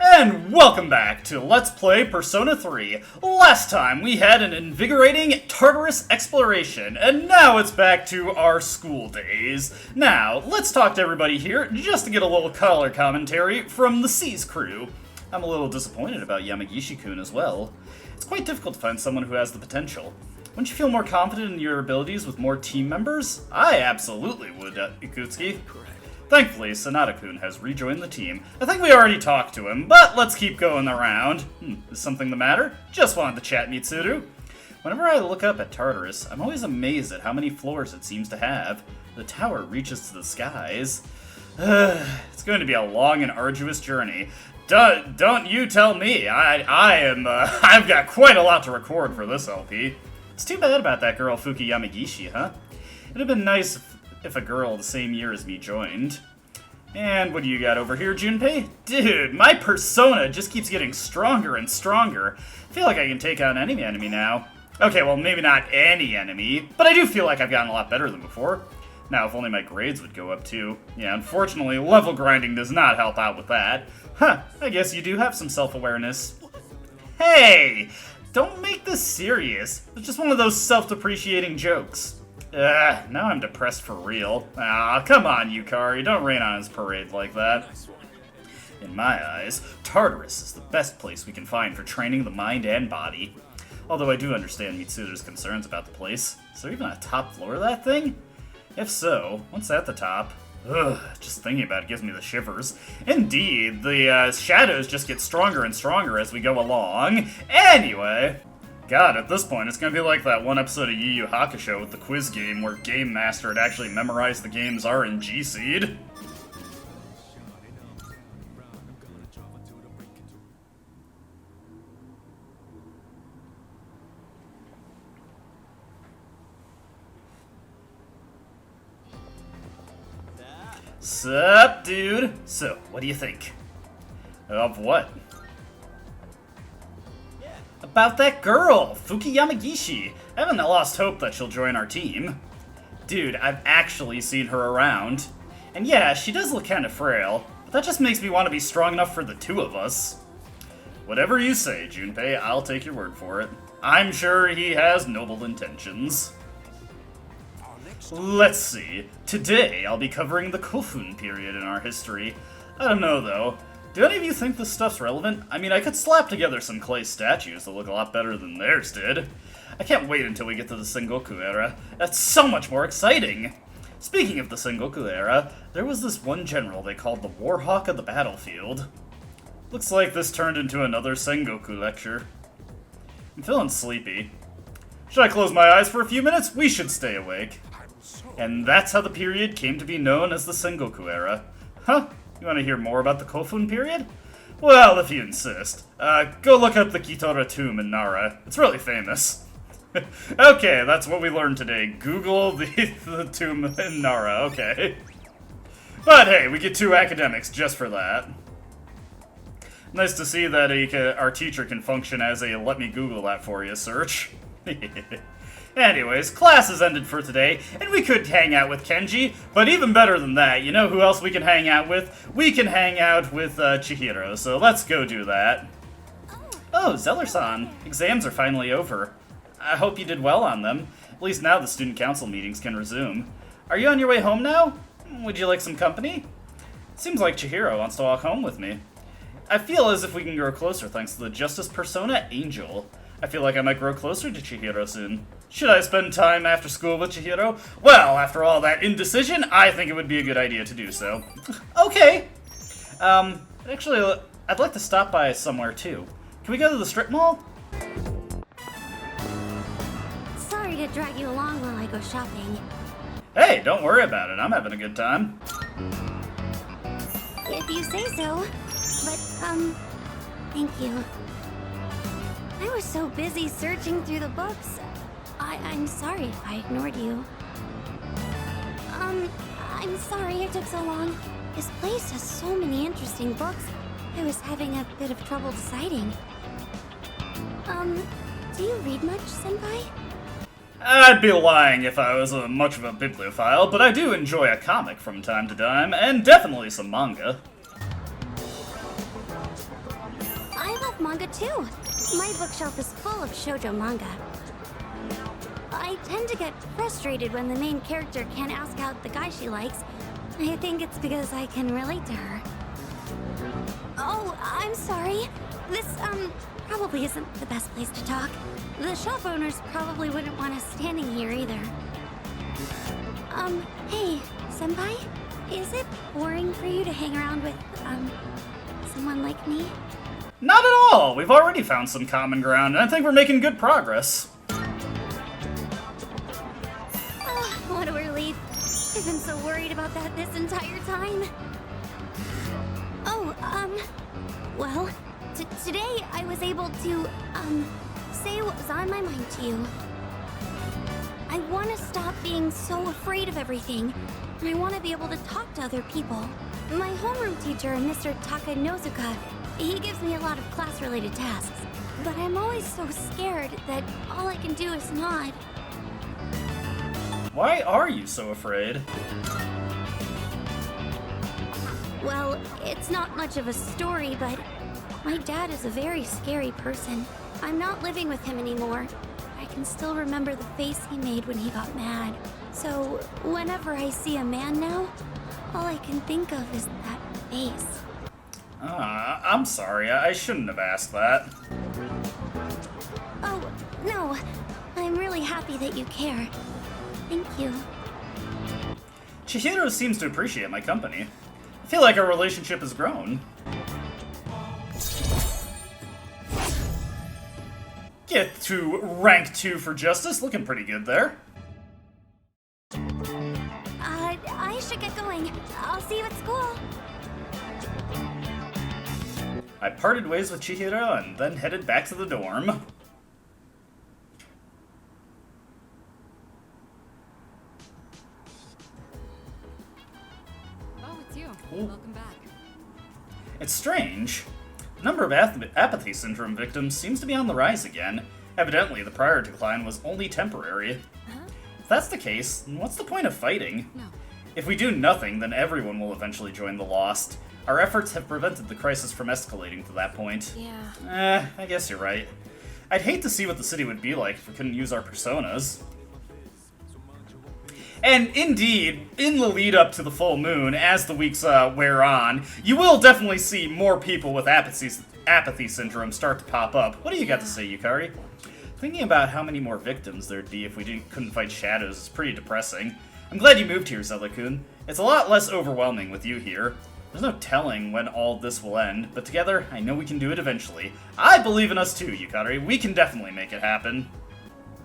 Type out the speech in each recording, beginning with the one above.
And welcome back to Let's Play Persona 3. Last time we had an invigorating Tartarus exploration, and now it's back to our school days. Now, let's talk to everybody here just to get a little color commentary from the C's crew. I'm a little disappointed about Yamagishi-kun as well. It's quite difficult to find someone who has the potential. Wouldn't you feel more confident in your abilities with more team members? I absolutely would, Ikutsuki. Thankfully, Sanada-kun has rejoined the team. I think we already talked to him, but let's keep going around. Is something the matter? Just wanted to chat, Mitsuru. Whenever I look up at Tartarus, I'm always amazed at how many floors it seems to have. The tower reaches to the skies. It's going to be a long and arduous journey. Don't you tell me. I've got quite a lot to record for this LP. It's too bad about that girl Fuuka Yamagishi, huh? It'd have been nice if a girl the same year as me joined. And what do you got over here, Junpei? Dude, my persona just keeps getting stronger and stronger. I feel like I can take on any enemy now. Okay, well, maybe not any enemy, but I do feel like I've gotten a lot better than before. Now, if only my grades would go up too. Yeah, unfortunately, level grinding does not help out with that. Huh, I guess you do have some self-awareness. Hey! Don't make this serious. It's just one of those self-depreciating jokes. Now I'm depressed for real. Come on, Yukari, don't rain on his parade like that. In my eyes, Tartarus is the best place we can find for training the mind and body. Although I do understand Mitsuru's concerns about the place. Is there even a top floor of that thing? If so, what's at the top? Just thinking about it gives me the shivers. Indeed, the shadows just get stronger and stronger as we go along. Anyway, God, at this point, it's gonna be like that one episode of Yu Yu Hakusho with the quiz game where Game Master had actually memorized the game's RNG seed. Sup, dude? So, what do you think? Of what? About that girl, Fuuka Yamagishi. I haven't lost hope that she'll join our team. Dude, I've actually seen her around. And yeah, she does look kind of frail, but that just makes me want to be strong enough for the two of us. Whatever you say, Junpei, I'll take your word for it. I'm sure he has noble intentions. Let's see. Today, I'll be covering the Kofun period in our history. I don't know, though. Do any of you think this stuff's relevant? I mean, I could slap together some clay statues that look a lot better than theirs did. I can't wait until we get to the Sengoku era. That's so much more exciting! Speaking of the Sengoku era, there was this one general they called the Warhawk of the Battlefield. Looks like this turned into another Sengoku lecture. I'm feeling sleepy. Should I close my eyes for a few minutes? We should stay awake. And that's how the period came to be known as the Sengoku era. Huh? You want to hear more about the Kofun period? Well, if you insist. Go look up the Kitora tomb in Nara. It's really famous. Okay, that's what we learned today. Google the tomb in Nara, okay. But hey, we get 2 academics just for that. Nice to see that our teacher can function as a let me Google that for you search. Anyways, class has ended for today, and we could hang out with Kenji, but even better than that, you know who else we can hang out with? We can hang out with Chihiro, so let's go do that. Oh, Zeller-san, exams are finally over. I hope you did well on them. At least now the student council meetings can resume. Are you on your way home now? Would you like some company? Seems like Chihiro wants to walk home with me. I feel as if we can grow closer thanks to the Justice Persona Angel. I feel like I might grow closer to Chihiro soon. Should I spend time after school with Chihiro? Well, after all that indecision, I think it would be a good idea to do so. Okay. Actually, I'd like to stop by somewhere too. Can we go to the strip mall? Sorry to drag you along while I go shopping. Hey, don't worry about it. I'm having a good time. If you say so. But, thank you. I was so busy searching through the books. I'm sorry if I ignored you. I'm sorry it took so long. This place has so many interesting books. I was having a bit of trouble deciding. Do you read much, Senpai? I'd be lying if I was much of a bibliophile, but I do enjoy a comic from time to time, and definitely some manga. manga too. My bookshelf is full of shoujo manga. I tend to get frustrated when the main character can't ask out the guy she likes. I think it's because I can relate to her. Oh, I'm sorry. This, probably isn't the best place to talk. The shop owners probably wouldn't want us standing here either. Hey, senpai? Is it boring for you to hang around with, someone like me? Not at all! We've already found some common ground, and I think we're making good progress. Oh, what a relief. I've been so worried about that this entire time. Oh, well, today I was able to, say what was on my mind to you. I want to stop being so afraid of everything, and I want to be able to talk to other people. My homeroom teacher, Mr. Takanozuka, he gives me a lot of class-related tasks, but I'm always so scared that all I can do is nod. Why are you so afraid? Well, it's not much of a story, but my dad is a very scary person. I'm not living with him anymore. I can still remember the face he made when he got mad. So, whenever I see a man now, all I can think of is that face. I'm sorry, I shouldn't have asked that. Oh, no. I'm really happy that you care. Thank you. Chihiro seems to appreciate my company. I feel like our relationship has grown. Get to rank 2 for justice, looking pretty good there. I should get going. I'll see you at school. I parted ways with Chihiro and then headed back to the dorm. Oh, it's you. Ooh. Welcome back. It's strange. The number of apathy syndrome victims seems to be on the rise again. Evidently, the prior decline was only temporary. Huh? If that's the case, then what's the point of fighting? No. If we do nothing, then everyone will eventually join the Lost. Our efforts have prevented the crisis from escalating to that point. Yeah. I guess you're right. I'd hate to see what the city would be like if we couldn't use our personas. And indeed, in the lead up to the full moon, as the weeks wear on, you will definitely see more people with apathy syndrome start to pop up. What do you got to say, Yukari? Thinking about how many more victims there'd be if we couldn't fight shadows is pretty depressing. I'm glad you moved here, Zelda-kun. It's a lot less overwhelming with you here. There's no telling when all this will end, but together, I know we can do it eventually. I believe in us too, Yukari. We can definitely make it happen.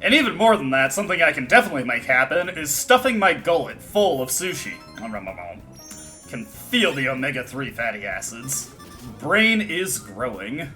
And even more than that, something I can definitely make happen is stuffing my gullet full of sushi. Can feel the omega-3 fatty acids. Brain is growing.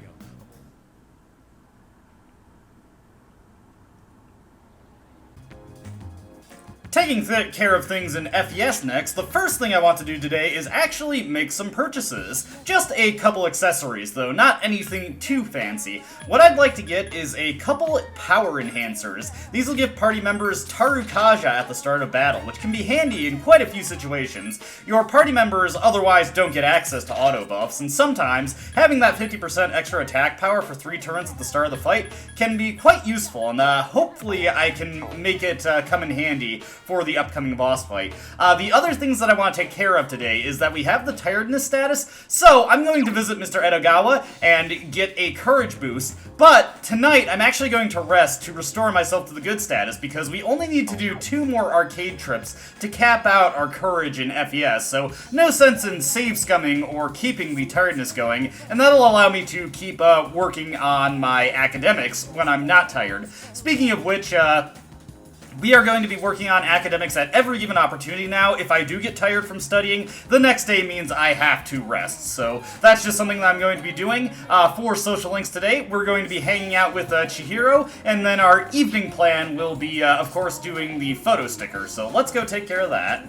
Taking care of things in FES next, the first thing I want to do today is actually make some purchases. Just a couple accessories though, not anything too fancy. What I'd like to get is a couple power enhancers. These will give party members Tarukaja at the start of battle, which can be handy in quite a few situations. Your party members otherwise don't get access to auto buffs, and sometimes having that 50% extra attack power for 3 turns at the start of the fight can be quite useful, and hopefully I can make it come in handy for the upcoming boss fight. The other things that I want to take care of today is that we have the tiredness status, so I'm going to visit Mr. Edogawa and get a courage boost, but tonight I'm actually going to rest to restore myself to the good status because we only need to do 2 more arcade trips to cap out our courage in FES, so no sense in save scumming or keeping the tiredness going, and that'll allow me to keep working on my academics when I'm not tired. Speaking of which, we are going to be working on academics at every given opportunity now. If I do get tired from studying, the next day means I have to rest. So that's just something that I'm going to be doing. For Social Links today, we're going to be hanging out with Chihiro, and then our evening plan will be, of course, doing the photo sticker. So let's go take care of that.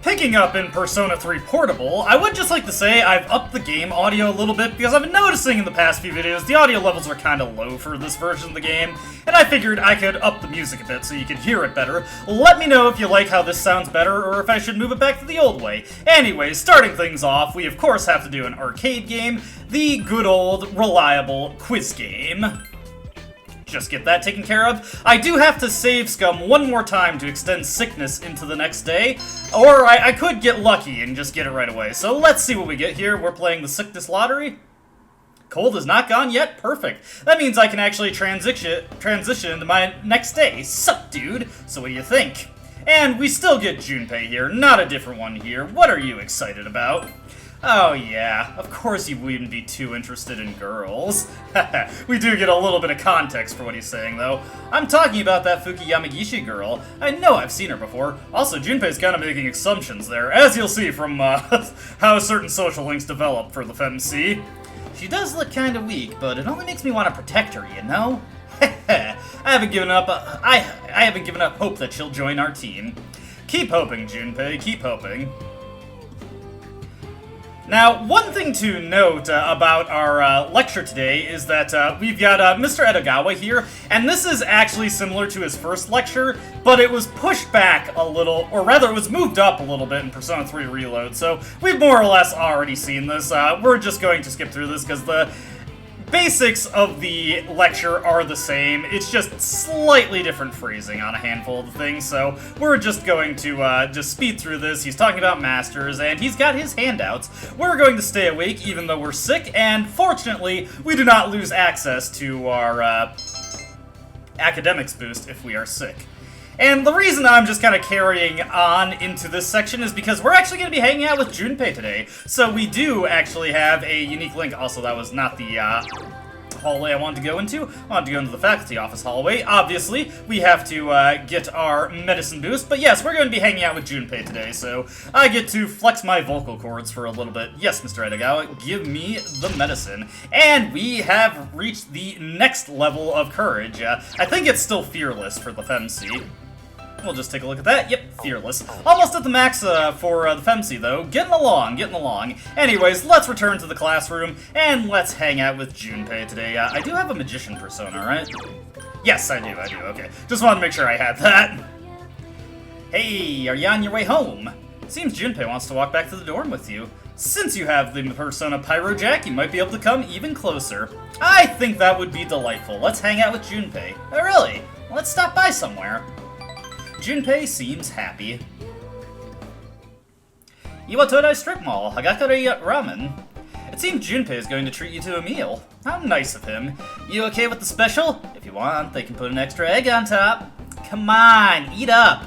Picking up in Persona 3 Portable, I would just like to say I've upped the game audio a little bit because I've been noticing in the past few videos the audio levels are kind of low for this version of the game, and I figured I could up the music a bit so you could hear it better. Let me know if you like how this sounds better or if I should move it back to the old way. Anyways, starting things off, we of course have to do an arcade game, the good old, reliable quiz game. Just get that taken care of. I do have to save Scum one more time to extend sickness into the next day, or I could get lucky and just get it right away. So let's see what we get here. We're playing the sickness lottery. Cold is not gone yet? Perfect. That means I can actually transition into my next day. Sup, dude? So what do you think? And we still get Junpei here, not a different one here. What are you excited about? Oh yeah, of course you wouldn't be too interested in girls. We do get a little bit of context for what he's saying, though. I'm talking about that Fuuka Yamagishi girl. I know I've seen her before. Also, Junpei's kind of making assumptions there, as you'll see from how certain social links develop for the FEMC. She does look kind of weak, but it only makes me want to protect her, you know? I haven't given up. I haven't given up hope that she'll join our team. Keep hoping, Junpei. Keep hoping. Now, one thing to note about our lecture today is that we've got Mr. Edogawa here, and this is actually similar to his first lecture, but it was pushed back a little, or rather it was moved up a little bit in Persona 3 Reload, so we've more or less already seen this. We're just going to skip through this because the basics of the lecture are the same. It's just slightly different phrasing on a handful of the things, so we're just going to just speed through this. He's talking about masters, and he's got his handouts. We're going to stay awake even though we're sick, and fortunately, we do not lose access to our academics boost if we are sick. And the reason I'm just kind of carrying on into this section is because we're actually going to be hanging out with Junpei today. So we do actually have a unique link. Also, that was not the hallway I wanted to go into. I wanted to go into the faculty office hallway. Obviously, we have to get our medicine boost. But yes, we're going to be hanging out with Junpei today, so I get to flex my vocal cords for a little bit. Yes, Mr. Edogawa, give me the medicine. And we have reached the next level of courage. I think it's still fearless for the FEMC. We'll just take a look at that. Yep, fearless. Almost at the max for the FEMC, though. Getting along, getting along. Anyways, let's return to the classroom, and let's hang out with Junpei today. I do have a magician persona, right? Yes, I do, okay. Just wanted to make sure I had that. Hey, are you on your way home? Seems Junpei wants to walk back to the dorm with you. Since you have the persona Pyrojack, you might be able to come even closer. I think that would be delightful. Let's hang out with Junpei. Oh, really? Let's stop by somewhere. Junpei seems happy. Iwatodai Strip Mall, Hagakure Ramen. It seems Junpei is going to treat you to a meal. How nice of him. You okay with the special? If you want, they can put an extra egg on top. Come on, eat up.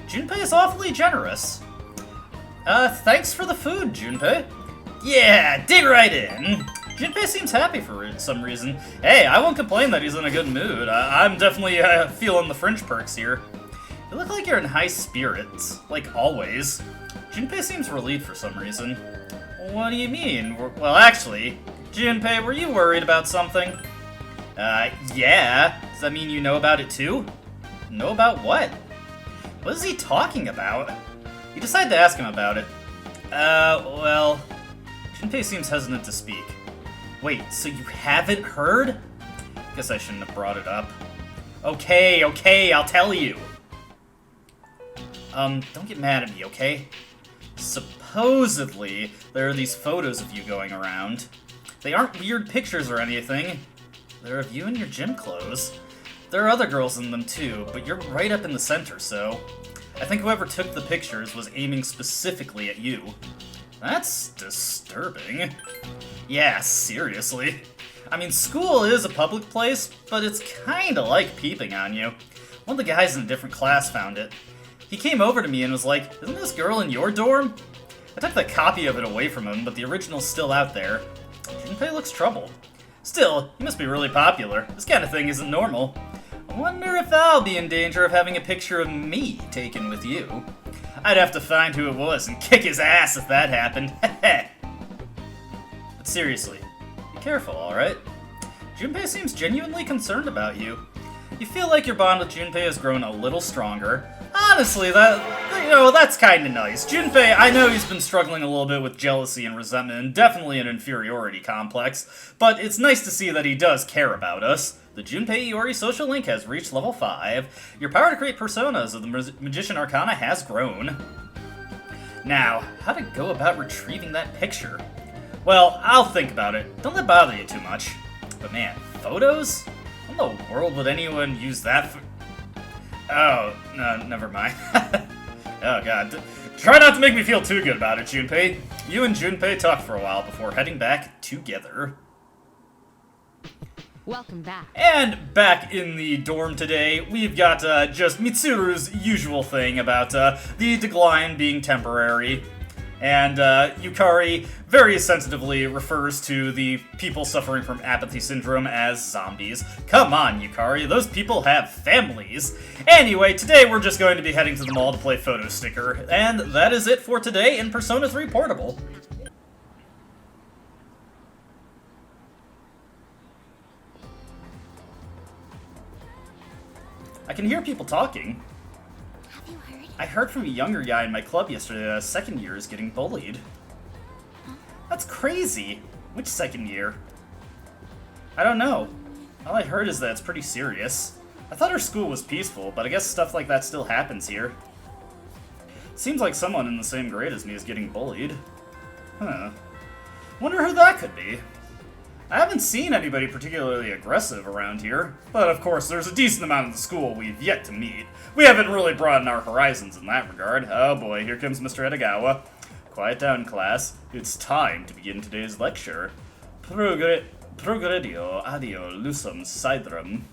Junpei is awfully generous. Thanks for the food, Junpei. Yeah, dig right in. Junpei seems happy for some reason. Hey, I won't complain that he's in a good mood. I'm definitely feeling the fringe perks here. You look like you're in high spirits, like always. Junpei seems relieved for some reason. What do you mean? Well, actually, Junpei, were you worried about something? Yeah. Does that mean you know about it too? Know about what? What is he talking about? You decide to ask him about it. Well... Junpei seems hesitant to speak. Wait, so you haven't heard? Guess I shouldn't have brought it up. Okay, I'll tell you. Don't get mad at me, okay? Supposedly, there are these photos of you going around. They aren't weird pictures or anything. They're of you in your gym clothes. There are other girls in them too, but you're right up in the center, so... I think whoever took the pictures was aiming specifically at you. That's disturbing. Yeah, seriously. I mean, school is a public place, but it's kinda like peeping on you. One of the guys in a different class found it. He came over to me and was like, "Isn't this girl in your dorm?" I took the copy of it away from him, but the original's still out there. Junpei looks troubled. Still, he must be really popular. This kind of thing isn't normal. I wonder if I'll be in danger of having a picture of me taken with you. I'd have to find who it was and kick his ass if that happened. But seriously, be careful, alright? Junpei seems genuinely concerned about you. You feel like your bond with Junpei has grown a little stronger. Honestly, You know, that's kinda nice. Junpei, I know he's been struggling a little bit with jealousy and resentment, and definitely an inferiority complex, but it's nice to see that he does care about us. The Junpei Iori social link has reached level 5. Your power to create personas of the Magician Arcana has grown. Now, how to go about retrieving that picture? Well, I'll think about it. Don't let it bother you too much. But man, photos? How in the world would anyone use that for... Oh, no, never mind. Oh god. Try not to make me feel too good about it, Junpei. You and Junpei talk for a while before heading back together. Welcome back. And back in the dorm today, we've got just Mitsuru's usual thing about the decline being temporary. And Yukari very sensitively refers to the people suffering from apathy syndrome as zombies. Come on, Yukari, those people have families. Anyway, today we're just going to be heading to the mall to play Photo Sticker. And that is it for today in Persona 3 Portable. I can hear people talking. Have you heard? I heard from a younger guy in my club yesterday that a second year is getting bullied. Huh? That's crazy. Which second year? I don't know. All I heard is that it's pretty serious. I thought our school was peaceful, but I guess stuff like that still happens here. Seems like someone in the same grade as me is getting bullied. Huh. Wonder who that could be. I haven't seen anybody particularly aggressive around here, but of course there's a decent amount of the school we've yet to meet. We haven't really broadened our horizons in that regard. Oh boy, here comes Mr. Edogawa. Quiet down, class. It's time to begin today's lecture. Progredio adio lusum sidrum.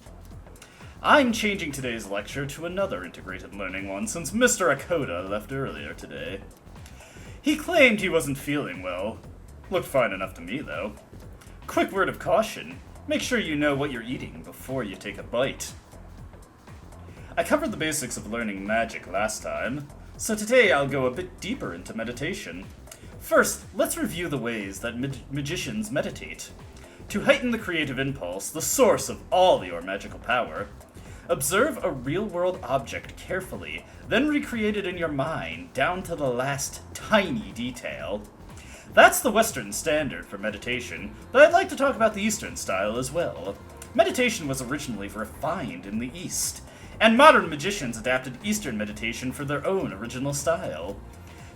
I'm changing today's lecture to another integrated learning one since Mr. Akoda left earlier today. He claimed he wasn't feeling well. Looked fine enough to me, though. Quick word of caution. Make sure you know what you're eating before you take a bite. I covered the basics of learning magic last time, so today I'll go a bit deeper into meditation. First, let's review the ways that magicians meditate. To heighten the creative impulse, the source of all your magical power, observe a real-world object carefully, then recreate it in your mind down to the last tiny detail. That's the Western standard for meditation, but I'd like to talk about the Eastern style as well. Meditation was originally refined in the East, and modern magicians adapted Eastern meditation for their own original style.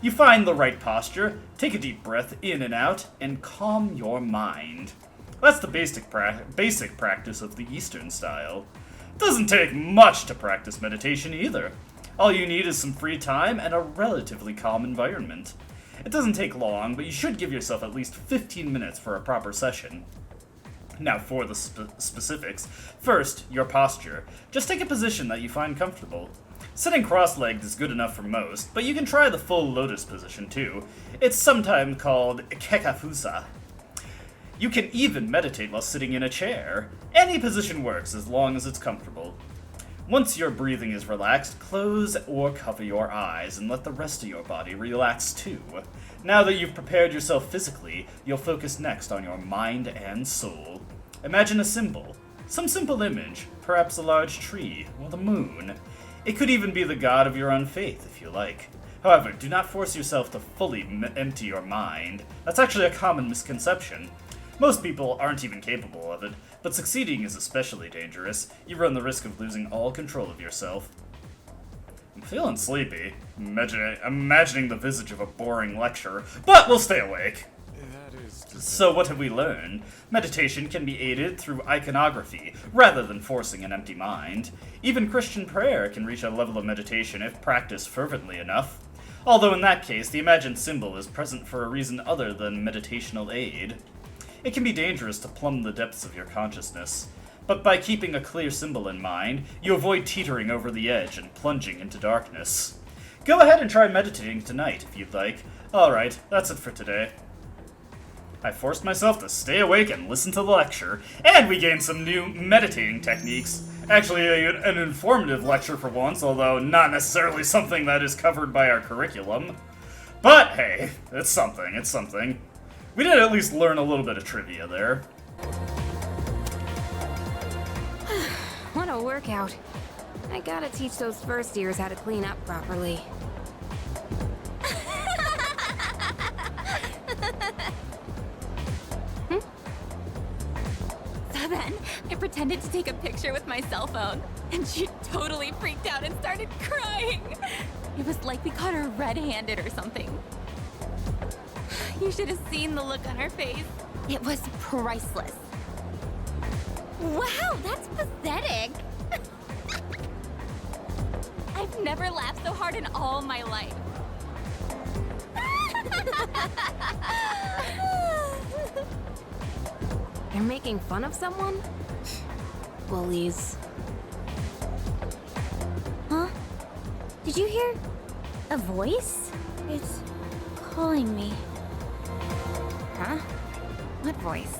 You find the right posture, take a deep breath in and out, and calm your mind. That's the basic practice of the Eastern style. It doesn't take much to practice meditation either. All you need is some free time and a relatively calm environment. It doesn't take long, but you should give yourself at least 15 minutes for a proper session. Now for the specifics. First, your posture. Just take a position that you find comfortable. Sitting cross-legged is good enough for most, but you can try the full lotus position too. It's sometimes called kekafusa. You can even meditate while sitting in a chair. Any position works as long as it's comfortable. Once your breathing is relaxed, close or cover your eyes and let the rest of your body relax too. Now that you've prepared yourself physically, you'll focus next on your mind and soul. Imagine a symbol, some simple image, perhaps a large tree or the moon. It could even be the god of your own faith if you like. However, do not force yourself to fully empty your mind. That's actually a common misconception. Most people aren't even capable of it, but succeeding is especially dangerous. You run the risk of losing all control of yourself. I'm feeling sleepy, imagining the visage of a boring lecture, but we'll stay awake. So what have we learned? Meditation can be aided through iconography, rather than forcing an empty mind. Even Christian prayer can reach a level of meditation if practiced fervently enough. Although in that case, the imagined symbol is present for a reason other than meditational aid. It can be dangerous to plumb the depths of your consciousness, but by keeping a clear symbol in mind, you avoid teetering over the edge and plunging into darkness. Go ahead and try meditating tonight if you'd like. Alright, that's it for today. I forced myself to stay awake and listen to the lecture, and we gained some new meditating techniques. Actually, an informative lecture for once, although not necessarily something that is covered by our curriculum. But hey, it's something, it's something. We did at least learn a little bit of trivia there. What a workout. I gotta teach those first years how to clean up properly. pretended to take a picture with my cell phone, and she totally freaked out and started crying. It was like we caught her red-handed or something. You should have seen the look on her face. It was priceless. Wow, that's pathetic. I've never laughed so hard in all my life. They're making fun of someone? Bullies. Huh? Did you hear a voice? It's calling me. Huh? What voice?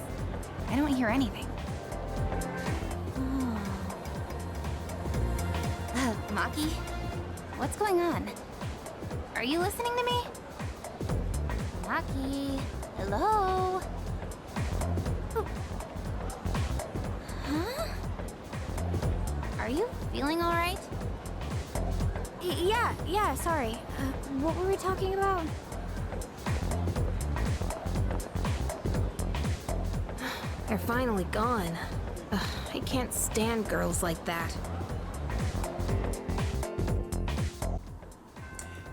I don't hear anything. Maki? What's going on? Are you listening to me? Maki? Hello? Huh? Are you feeling alright? Yeah, sorry. What were we talking about? They're finally gone. Ugh, I can't stand girls like that.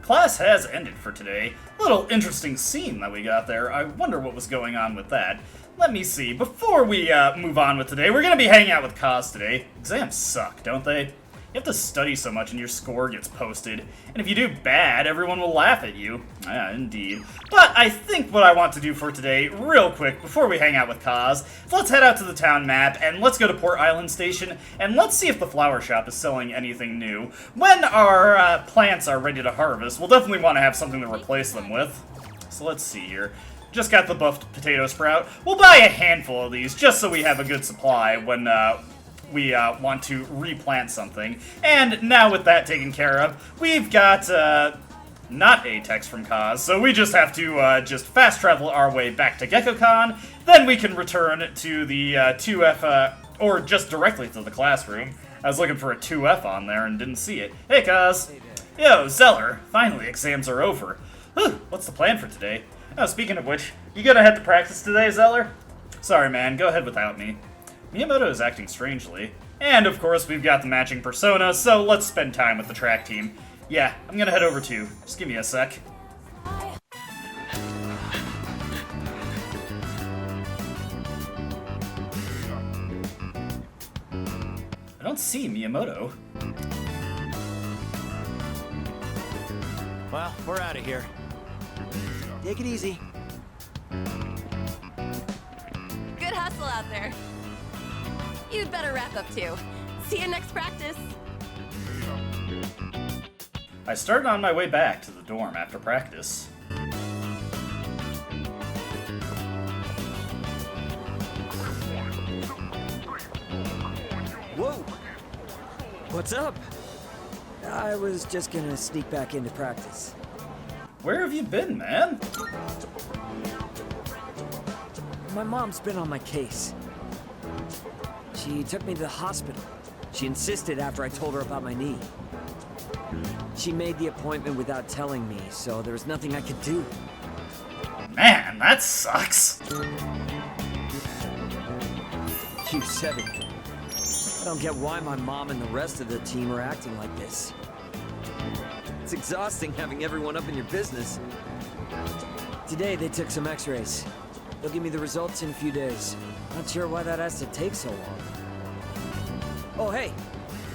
Class has ended for today. Little interesting scene that we got there. I wonder what was going on with that. Let me see. Before we move on with today, we're going to be hanging out with Kaz today. Exams suck, don't they? You have to study so much and your score gets posted. And if you do bad, everyone will laugh at you. Yeah, indeed. But I think what I want to do for today, real quick, before we hang out with Kaz, is let's head out to the town map and let's go to Port Island Station and let's see if the flower shop is selling anything new. When our plants are ready to harvest, we'll definitely want to have something to replace them with. So let's see here. Just got the buffed potato sprout. We'll buy a handful of these just so we have a good supply when we want to replant something. And now with that taken care of, we've got not a text from Kaz, so we just have to just fast travel our way back to GeckoCon. Then we can return to the 2F, or just directly to the classroom. I was looking for a 2F on there and didn't see it. Hey Kaz! Yo, Zeller! Finally, exams are over. Whew, what's the plan for today? Oh, speaking of which, you gonna head to practice today, Zeller? Sorry man, go ahead without me. Miyamoto is acting strangely. And of course, we've got the matching persona, so let's spend time with the track team. Yeah, I'm gonna head over too. Just give me a sec. I don't see Miyamoto. Well, we're out of here. Take it easy. Good hustle out there. You'd better wrap up too. See you next practice. I started on my way back to the dorm after practice. Whoa! What's up? I was just gonna sneak back into practice. Where have you been, man? My mom's been on my case. She took me to the hospital. She insisted after I told her about my knee. She made the appointment without telling me, so there was nothing I could do. Man, that sucks. You said it. I don't get why my mom and the rest of the team are acting like this. It's exhausting having everyone up in your business. Today they took some x-rays. They'll give me the results in a few days. Not sure why that has to take so long. Oh, hey!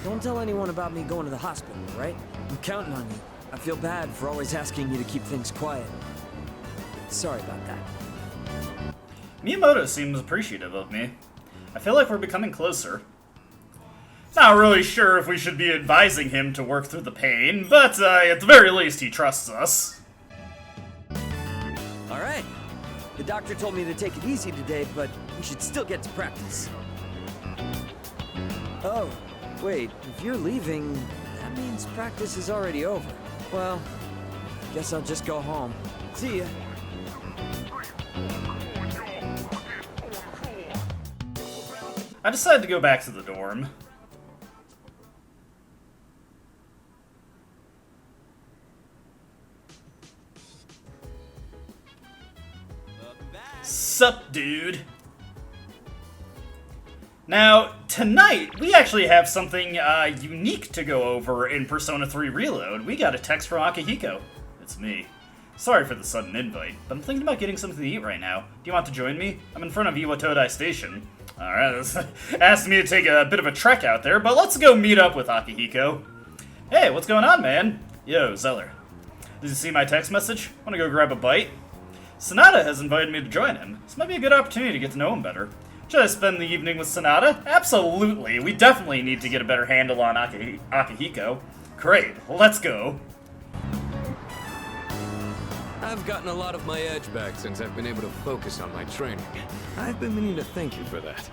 Don't tell anyone about me going to the hospital, right? I'm counting on you. I feel bad for always asking you to keep things quiet. Sorry about that. Miyamoto seems appreciative of me. I feel like we're becoming closer. Not really sure if we should be advising him to work through the pain, but at the very least he trusts us. Alright. The doctor told me to take it easy today, but we should still get to practice. Oh, wait, if you're leaving, that means practice is already over. Well, guess I'll just go home. See ya. I decided to go back to the dorm. Sup, dude? Now, tonight, we actually have something unique to go over in Persona 3 Reload. We got a text from Akihiko. It's me. Sorry for the sudden invite, but I'm thinking about getting something to eat right now. Do you want to join me? I'm in front of Iwatodai Station. Alright, this asked me to take a bit of a trek out there, but let's go meet up with Akihiko. Hey, what's going on, man? Yo, Zeller. Did you see my text message? Want to go grab a bite? Sonata has invited me to join him. This might be a good opportunity to get to know him better. Should I spend the evening with Sonata? Absolutely. We definitely need to get a better handle on Akihiko. Great, let's go. I've gotten a lot of my edge back since I've been able to focus on my training. I've been meaning to thank you for that.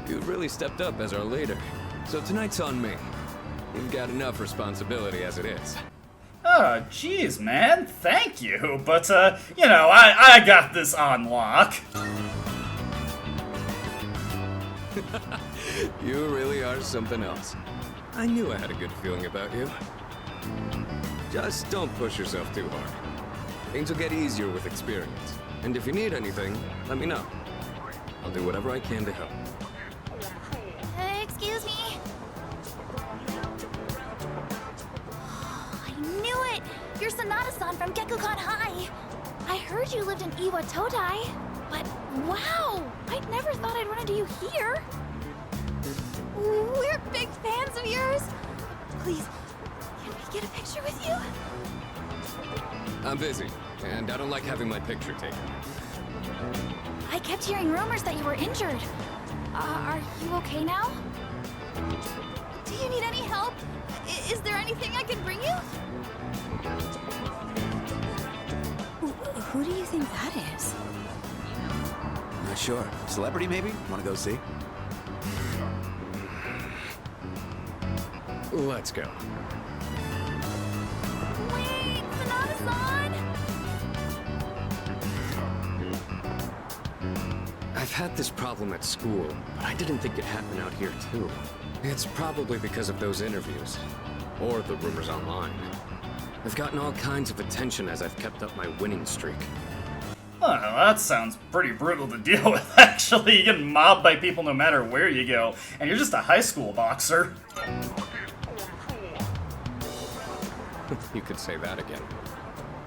You really stepped up as our leader, so tonight's on me. You've got enough responsibility as it is. Oh, jeez, man. Thank you. But, you know, I got this on lock. You really are something else. I knew I had a good feeling about you. Just don't push yourself too hard. Things will get easier with experience. And if you need anything, let me know. I'll do whatever I can to help. Excuse me? I knew it! You're Sonata-san from Gekukan High! I heard you lived in Iwatodai, but wow! I never thought I'd run into you here! We're big fans of yours! Please, can we get a picture with you? I'm busy, and I don't like having my picture taken. I kept hearing rumors that you were injured. Are you okay now? Do you need any help? Is there anything I can bring you? Who do you think that is? Not sure. Celebrity, maybe? Want to go see? Let's go. Wait, Sonata-san! I've had this problem at school, but I didn't think it'd happen out here too. It's probably because of those interviews, or the rumors online. I've gotten all kinds of attention as I've kept up my winning streak. Oh, that sounds pretty brutal to deal with, actually. You get mobbed by people no matter where you go, and you're just a high school boxer. You could say that again.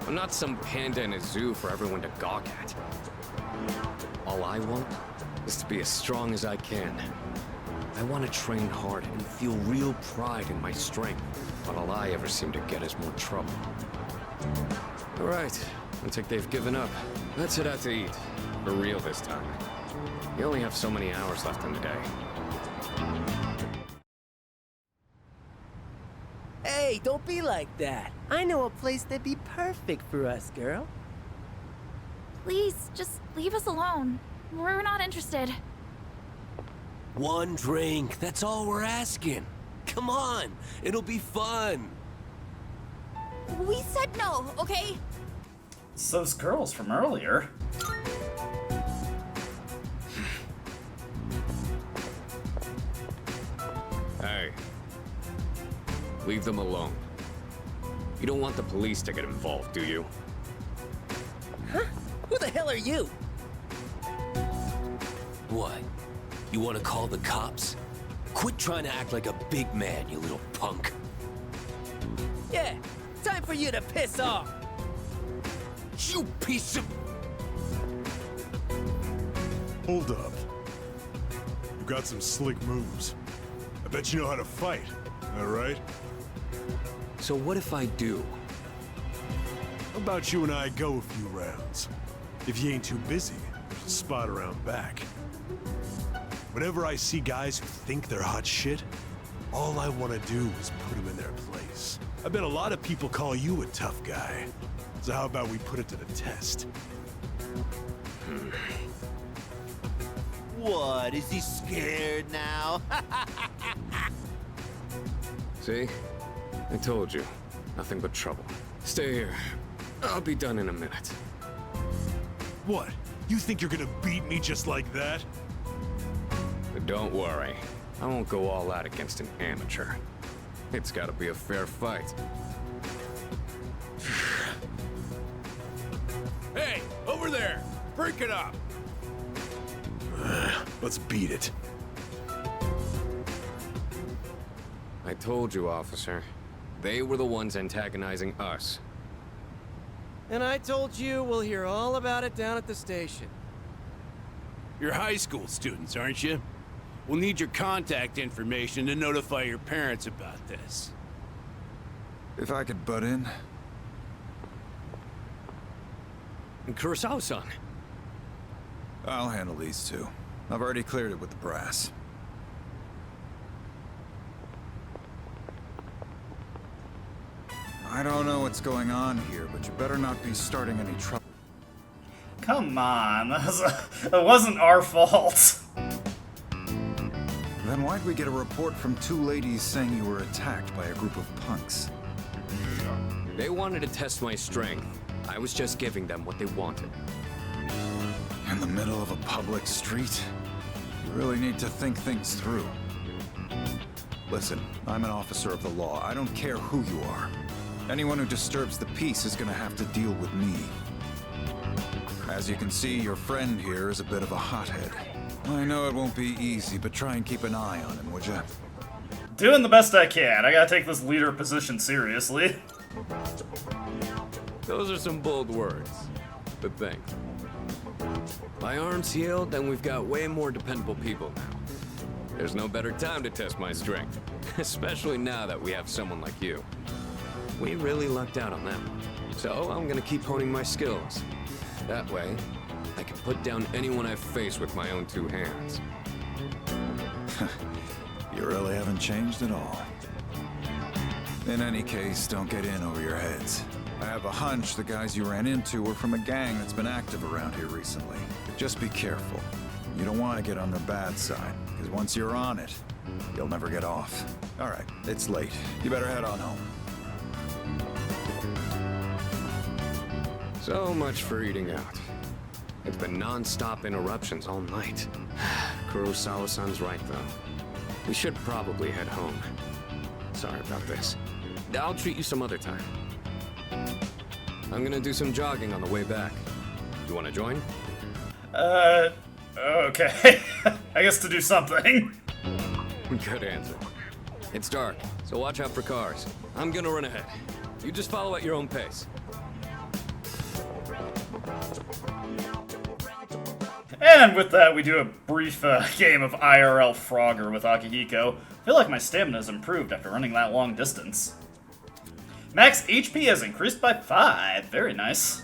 I'm not some panda in a zoo for everyone to gawk at. All I want is to be as strong as I can. I want to train hard and feel real pride in my strength, but all I ever seem to get is more trouble. All right, I think they've given up. Let's head out to eat. For real this time. You only have so many hours left in the day. Hey, don't be like that. I know a place that'd be perfect for us, girl. Please, just leave us alone. We're not interested. One drink, that's all we're asking. Come on, it'll be fun. We said no, okay? It's those girls from earlier. Hey. Leave them alone. You don't want the police to get involved, do you? Huh? Who the hell are you? What? You want to call the cops? Quit trying to act like a big man, you little punk. Yeah, time for you to piss off. You piece of... Hold up. You got some slick moves. I bet you know how to fight, all right? So what if I do? How about you and I go a few rounds? If you ain't too busy, there's a spot around back. Whenever I see guys who think they're hot shit, all I want to do is put them in their place. I bet a lot of people call you a tough guy. So how about we put it to the test? What? Is he scared now? See? I told you. Nothing but trouble. Stay here. I'll be done in a minute. What? You think you're gonna beat me just like that? But don't worry. I won't go all out against an amateur. It's gotta be a fair fight. Hey, over there! Break it up! Let's beat it. I told you, officer. They were the ones antagonizing us. And I told you we'll hear all about it down at the station. You're high school students, aren't you? We'll need your contact information to notify your parents about this. If I could butt in. And Kurosawa-san. I'll handle these two. I've already cleared it with the brass. I don't know what's going on here, but you better not be starting any trouble. Come on, that wasn't our fault. Then why'd we get a report from two ladies saying you were attacked by a group of punks? They wanted to test my strength. I was just giving them what they wanted. In the middle of a public street? You really need to think things through. Listen, I'm an officer of the law. I don't care who you are. Anyone who disturbs the peace is gonna have to deal with me. As you can see, your friend here is a bit of a hothead. I know it won't be easy, but try and keep an eye on him, would ya? Doing the best I can. I gotta take this leader position seriously. Those are some bold words, but thanks. My arm's healed, and we've got way more dependable people now. There's no better time to test my strength, especially now that we have someone like you. We really lucked out on them. So I'm gonna keep honing my skills. That way, I can put down anyone I face with my own two hands. You really haven't changed at all. In any case, don't get in over your heads. I have a hunch the guys you ran into were from a gang that's been active around here recently. Just be careful. You don't want to get on their bad side, because once you're on it, you'll never get off. All right, it's late. You better head on home. So much for eating out. It's been non-stop interruptions all night. Kurosawa-san's right, though. We should probably head home. Sorry about this. I'll treat you some other time. I'm gonna do some jogging on the way back. You wanna join? Okay. I guess to do something. Good answer. It's dark, so watch out for cars. I'm gonna run ahead. You just follow at your own pace. And with that, we do a brief game of IRL Frogger with Akihiko. I feel like my stamina's improved after running that long distance. Max HP has increased by 5. Very nice.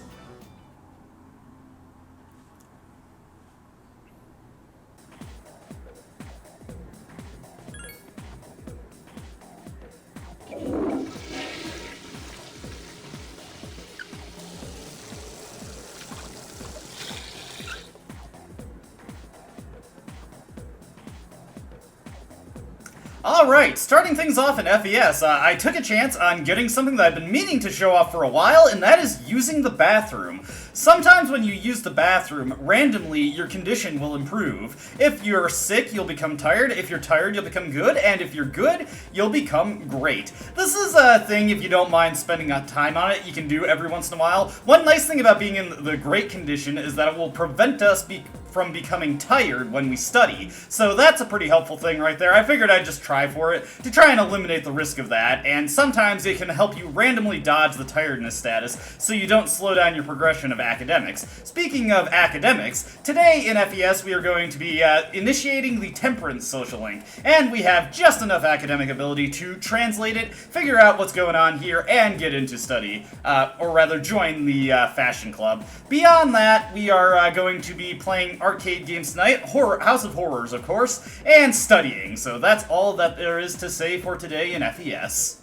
Alright, starting things off in FES, I took a chance on getting something that I've been meaning to show off for a while, and that is using the bathroom. Sometimes when you use the bathroom, randomly, your condition will improve. If you're sick, you'll become tired. If you're tired, you'll become good. And if you're good, you'll become great. This is a thing, if you don't mind spending time on it, you can do every once in a while. One nice thing about being in the great condition is that it will prevent us from becoming tired when we study. So that's a pretty helpful thing right there. I figured I'd just try for it to try and eliminate the risk of that, and sometimes it can help you randomly dodge the tiredness status so you don't slow down your progression of academics. Speaking of academics, today in FES we are going to be initiating the Temperance social link, and we have just enough academic ability to translate it, figure out what's going on here, and get into study, or rather join the fashion club. Beyond that, we are going to be playing arcade games tonight, House of Horrors, of course, and studying. So that's all that there is to say for today in FES.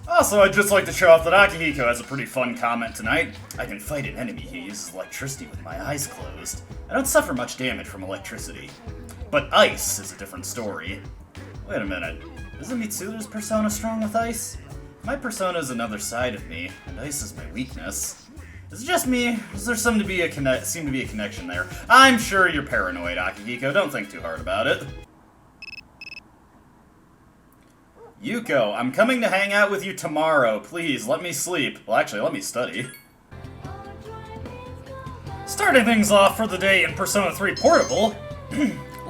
Also, I'd just like to show off that Akihiko has a pretty fun comment tonight. I can fight an enemy who uses electricity with my eyes closed. I don't suffer much damage from electricity. But ice is a different story. Wait a minute. Isn't Mitsuda's persona strong with ice? My persona is another side of me, and ice is my weakness. Is it just me? Or does there seem to be a connection there? I'm sure you're paranoid, Akihiko. Don't think too hard about it. Yuko, I'm coming to hang out with you tomorrow. Please, let me sleep. Well, actually, let me study. Starting things off for the day in Persona 3 Portable.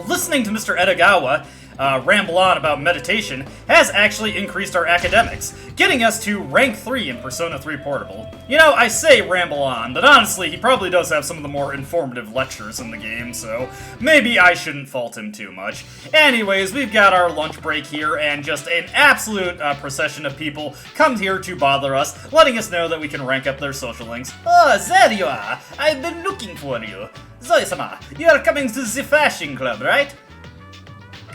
listening to Mr. Edagawa ramble on about meditation has actually increased our academics, getting us to rank 3 in Persona 3 Portable. You know, I say ramble on, but honestly, he probably does have some of the more informative lectures in the game, so maybe I shouldn't fault him too much. Anyways, we've got our lunch break here, and just an absolute procession of people come here to bother us, letting us know that we can rank up their social links. Oh, there you are! I've been looking for you. Zoe-sama, you are coming to the fashion club, right?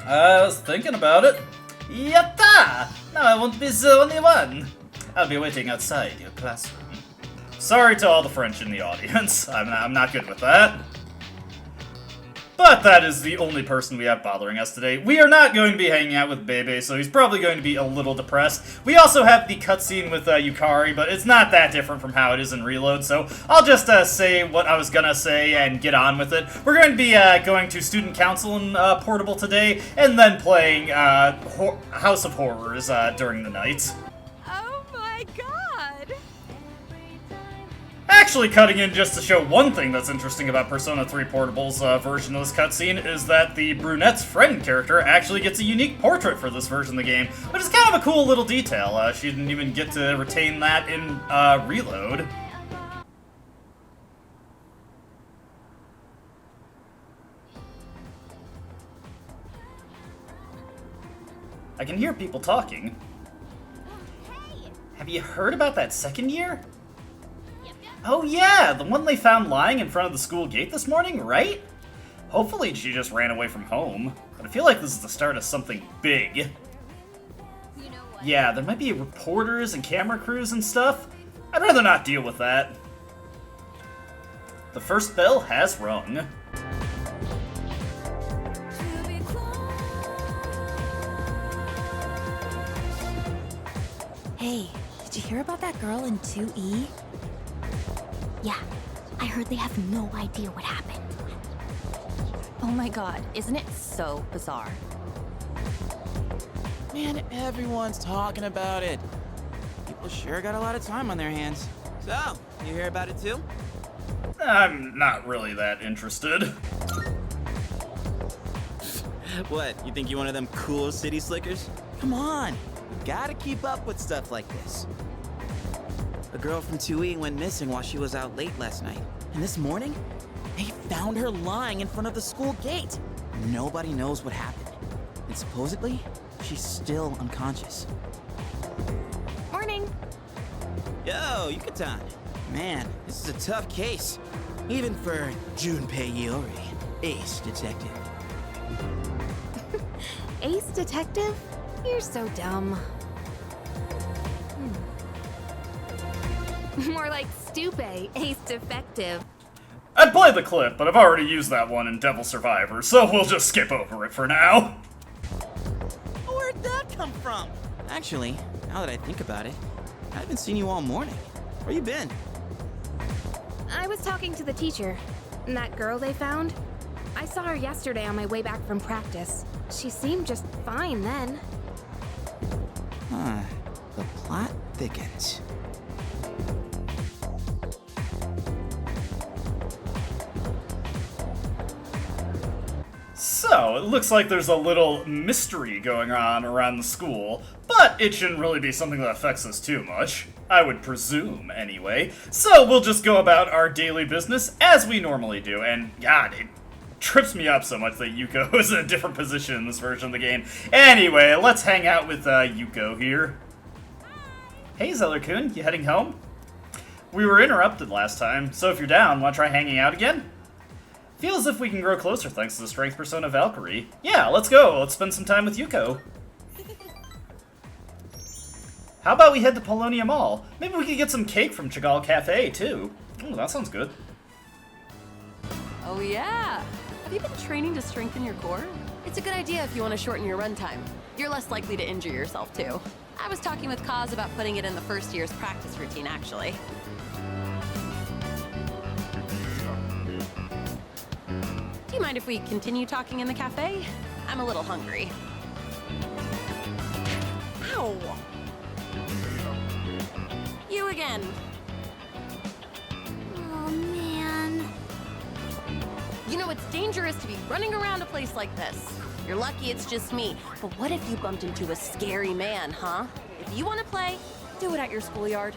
I was thinking about it. Yatta! Now I won't be the only one. I'll be waiting outside your classroom. Sorry to all the French in the audience. I'm not good with that. But that is the only person we have bothering us today. We are not going to be hanging out with Bebe, so he's probably going to be a little depressed. We also have the cutscene with Yukari, but it's not that different from how it is in Reload, so I'll just say what I was gonna say and get on with it. We're going to be going to Student Council in Portable today, and then playing House of Horrors during the night. Oh my god! Actually, cutting in just to show one thing that's interesting about Persona 3 Portable's version of this cutscene is that the brunette's friend character actually gets a unique portrait for this version of the game, which is kind of a cool little detail. She didn't even get to retain that in Reload. I can hear people talking. Have you heard about that second year? Oh yeah, the one they found lying in front of the school gate this morning, right? Hopefully she just ran away from home, but I feel like this is the start of something big. Yeah, there might be reporters and camera crews and stuff. I'd rather not deal with that. The first bell has rung. Hey, did you hear about that girl in 2E? Yeah, I heard they have no idea what happened. Oh my god, isn't it so bizarre? Man, everyone's talking about it. People sure got a lot of time on their hands. So, you hear about it too? I'm not really that interested. What, you think you're one of them cool city slickers? Come on, you gotta keep up with stuff like this. A girl from 2E went missing while she was out late last night. And this morning, they found her lying in front of the school gate. Nobody knows what happened. And supposedly, she's still unconscious. Morning. Yo, Yucatan. Man, this is a tough case. Even for Junpei Iori, ace detective. Ace detective? You're so dumb. More like Stupe, ace defective. I'd play the clip, but I've already used that one in Devil Survivor, so we'll just skip over it for now. Where'd that come from? Actually, now that I think about it, I haven't seen you all morning. Where you been? I was talking to the teacher. And that girl they found? I saw her yesterday on my way back from practice. She seemed just fine then. Huh. The plot thickens. So, it looks like there's a little mystery going on around the school, but it shouldn't really be something that affects us too much. I would presume, anyway. So, we'll just go about our daily business as we normally do, and God, it trips me up so much that Yuko is in a different position in this version of the game. Anyway, let's hang out with Yuko here. Hey, Zeller-kun, you heading home? We were interrupted last time, so if you're down, want to try hanging out again? Feels as if we can grow closer thanks to the Strength Persona Valkyrie. Yeah, let's go. Let's spend some time with Yuko. How about we head to Polonia Mall? Maybe we could get some cake from Chagall Cafe, too. Ooh, that sounds good. Oh yeah! Have you been training to strengthen your core? It's a good idea if you want to shorten your run time. You're less likely to injure yourself, too. I was talking with Kaz about putting it in the first year's practice routine, actually. Do you mind if we continue talking in the cafe? I'm a little hungry. Ow! You again. Oh, man. You know, it's dangerous to be running around a place like this. You're lucky it's just me, but what if you bumped into a scary man, huh? If you want to play, do it at your schoolyard.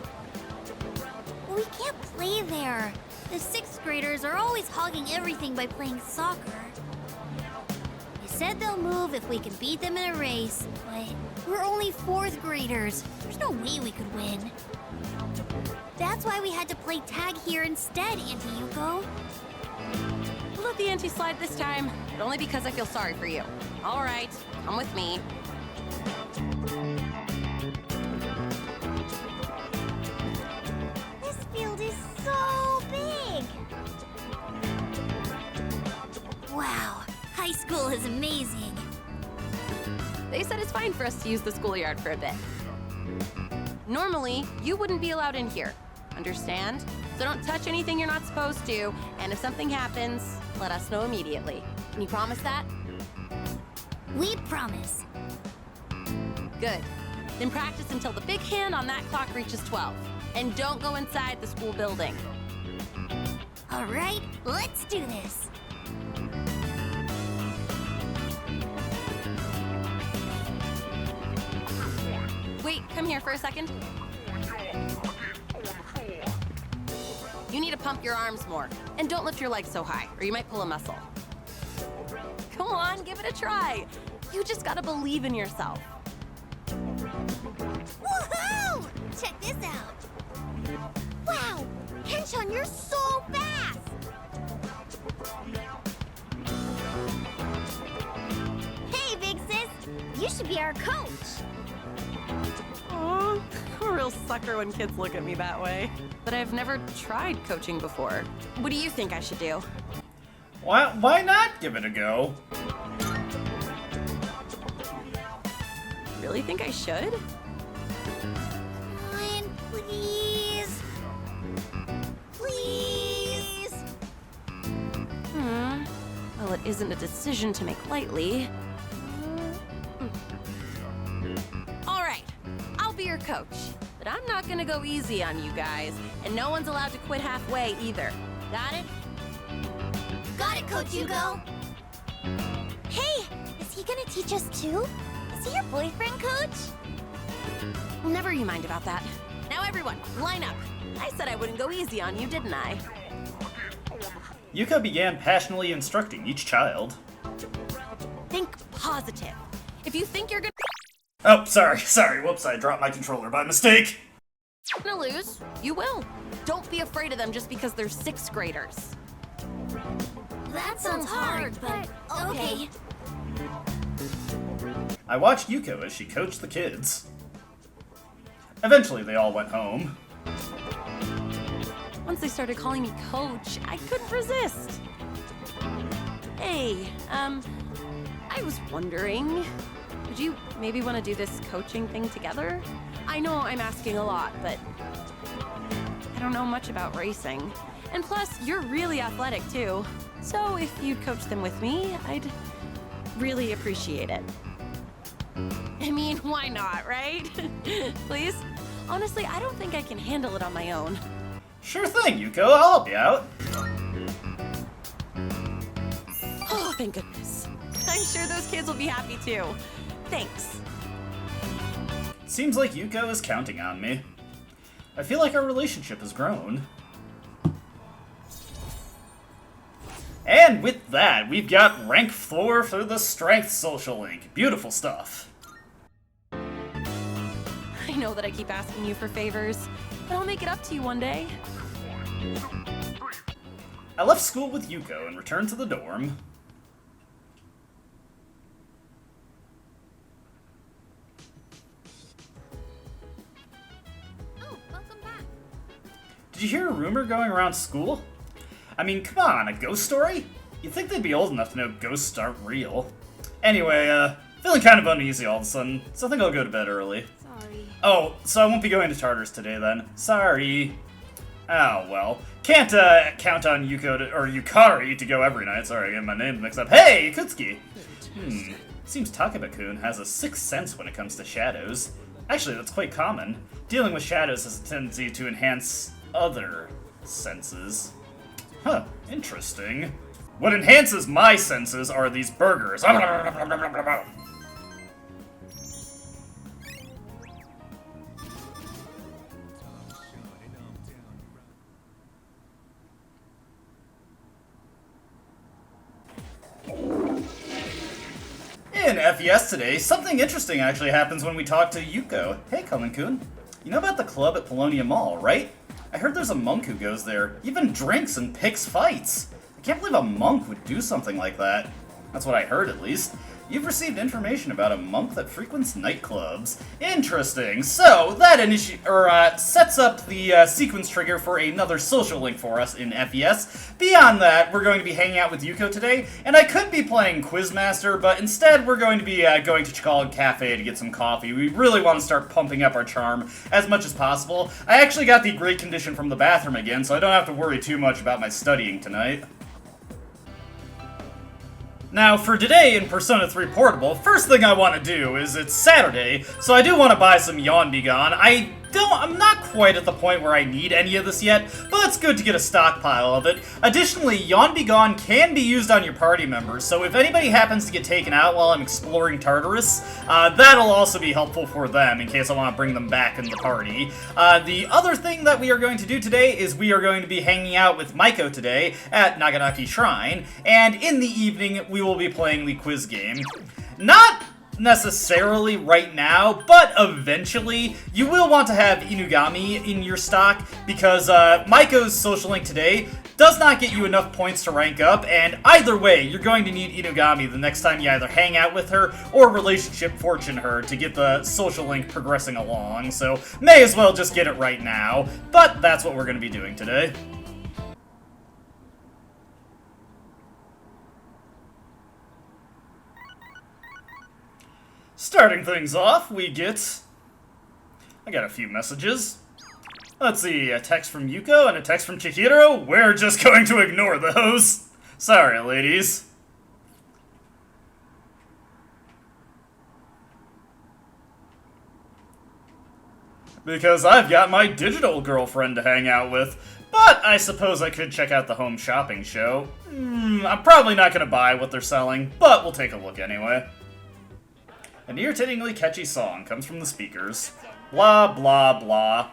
We can't play there. The 6th graders are always hogging everything by playing soccer. They said they'll move if we can beat them in a race, but we're only 4th graders. There's no way we could win. That's why we had to play tag here instead, Auntie Yuko. We'll let the ante slide this time, but only because I feel sorry for you. All right, come with me. This field is so big. Wow, high school is amazing. They said it's fine for us to use the schoolyard for a bit. Normally, you wouldn't be allowed in here. Understand? So don't touch anything you're not supposed to, and if something happens, let us know immediately. Can you promise that? We promise. Good. Then practice until the big hand on that clock reaches 12. And don't go inside the school building. All right, let's do this. Wait, come here for a second. You need to pump your arms more. And don't lift your legs so high, or you might pull a muscle. Come on, give it a try. You just gotta believe in yourself. Woohoo! Check this out. Wow, Henshin, you're so fast. Hey, big sis, you should be our coach. Aw, I'm a real sucker when kids look at me that way. But I've never tried coaching before. What do you think I should do? Why not give it a go? Really think I should? Come on, please. Please. Well, it isn't a decision to make lightly. All right, I'll be your coach. But I'm not gonna go easy on you guys, and no one's allowed to quit halfway either. Got it? Got it, Coach Hugo. Hey, is he gonna teach us too? Is he your boyfriend, Coach? Never you mind about that. Now everyone, line up. I said I wouldn't go easy on you, didn't I? Yuka began passionately instructing each child. Think positive. If you think you're Oh, sorry, whoops, I dropped my controller by mistake. gonna lose, you will. Don't be afraid of them just because they're 6th graders. That sounds hard, but okay. I watched Yuko as she coached the kids. Eventually, they all went home. Once they started calling me coach, I couldn't resist. Hey, I was wondering, would you maybe want to do this coaching thing together? I know I'm asking a lot, but I don't know much about racing. And plus, you're really athletic too. So if you'd coach them with me, I'd really appreciate it. I mean, why not, right? Please? Honestly, I don't think I can handle it on my own. Sure thing, Yuko, I'll help you out. Oh, thank goodness. I'm sure those kids will be happy too. Thanks. Seems like Yuko is counting on me. I feel like our relationship has grown. And with that, we've got rank 4 for the Strength Social Link. Beautiful stuff. I know that I keep asking you for favors, but I'll make it up to you one day. I left school with Yuko and returned to the dorm. Oh, welcome back. Did you hear a rumor going around school? I mean, come on, a ghost story? You'd think they'd be old enough to know ghosts aren't real. Anyway, feeling kind of uneasy all of a sudden, so I think I'll go to bed early. Sorry. Oh, so I won't be going to Tartarus today then. Sorry. Oh, well. Can't, count on Yuko or Yukari to go every night. Sorry, I get my name mixed up. Hey, Yakutsuki! Seems Takeba-kun has a sixth sense when it comes to shadows. Actually, that's quite common. Dealing with shadows has a tendency to enhance other senses. Huh, interesting. What enhances my senses are these burgers. In FES today, something interesting actually happens when we talk to Yuko. Hey, Cullen-kun. You know about the club at Polonia Mall, right? I heard there's a monk who goes there, even drinks and picks fights. I can't believe a monk would do something like that. That's what I heard, at least. You've received information about a monk that frequents nightclubs. Interesting. So, that sets up the sequence trigger for another social link for us in FES. Beyond that, we're going to be hanging out with Yuko today, and I could be playing Quizmaster, but instead we're going to be going to Chikala Cafe to get some coffee. We really want to start pumping up our charm as much as possible. I actually got the great condition from the bathroom again, so I don't have to worry too much about my studying tonight. Now, for today in Persona 3 Portable, first thing I want to do is it's Saturday, so I do want to buy some Yawn Be Gone. I'm not quite at the point where I need any of this yet, but it's good to get a stockpile of it. Additionally, Yawn Be Gone can be used on your party members, so if anybody happens to get taken out while I'm exploring Tartarus, that'll also be helpful for them in case I want to bring them back in the party. The other thing that we are going to do today is we are going to be hanging out with Maiko today at Naganaki Shrine, and in the evening we will be playing the quiz game. Not necessarily right now, but eventually you will want to have Inugami in your stock because Maiko's social link today does not get you enough points to rank up, and either way, you're going to need Inugami the next time you either hang out with her or relationship fortune her to get the social link progressing along, so may as well just get it right now, but that's what we're going to be doing today. Starting things off, I got a few messages. Let's see, a text from Yuko and a text from Chihiro. We're just going to ignore those. Sorry, ladies. Because I've got my digital girlfriend to hang out with. But I suppose I could check out the home shopping show. I'm probably not going to buy what they're selling, but we'll take a look anyway. An irritatingly catchy song comes from the speakers. Blah, blah, blah.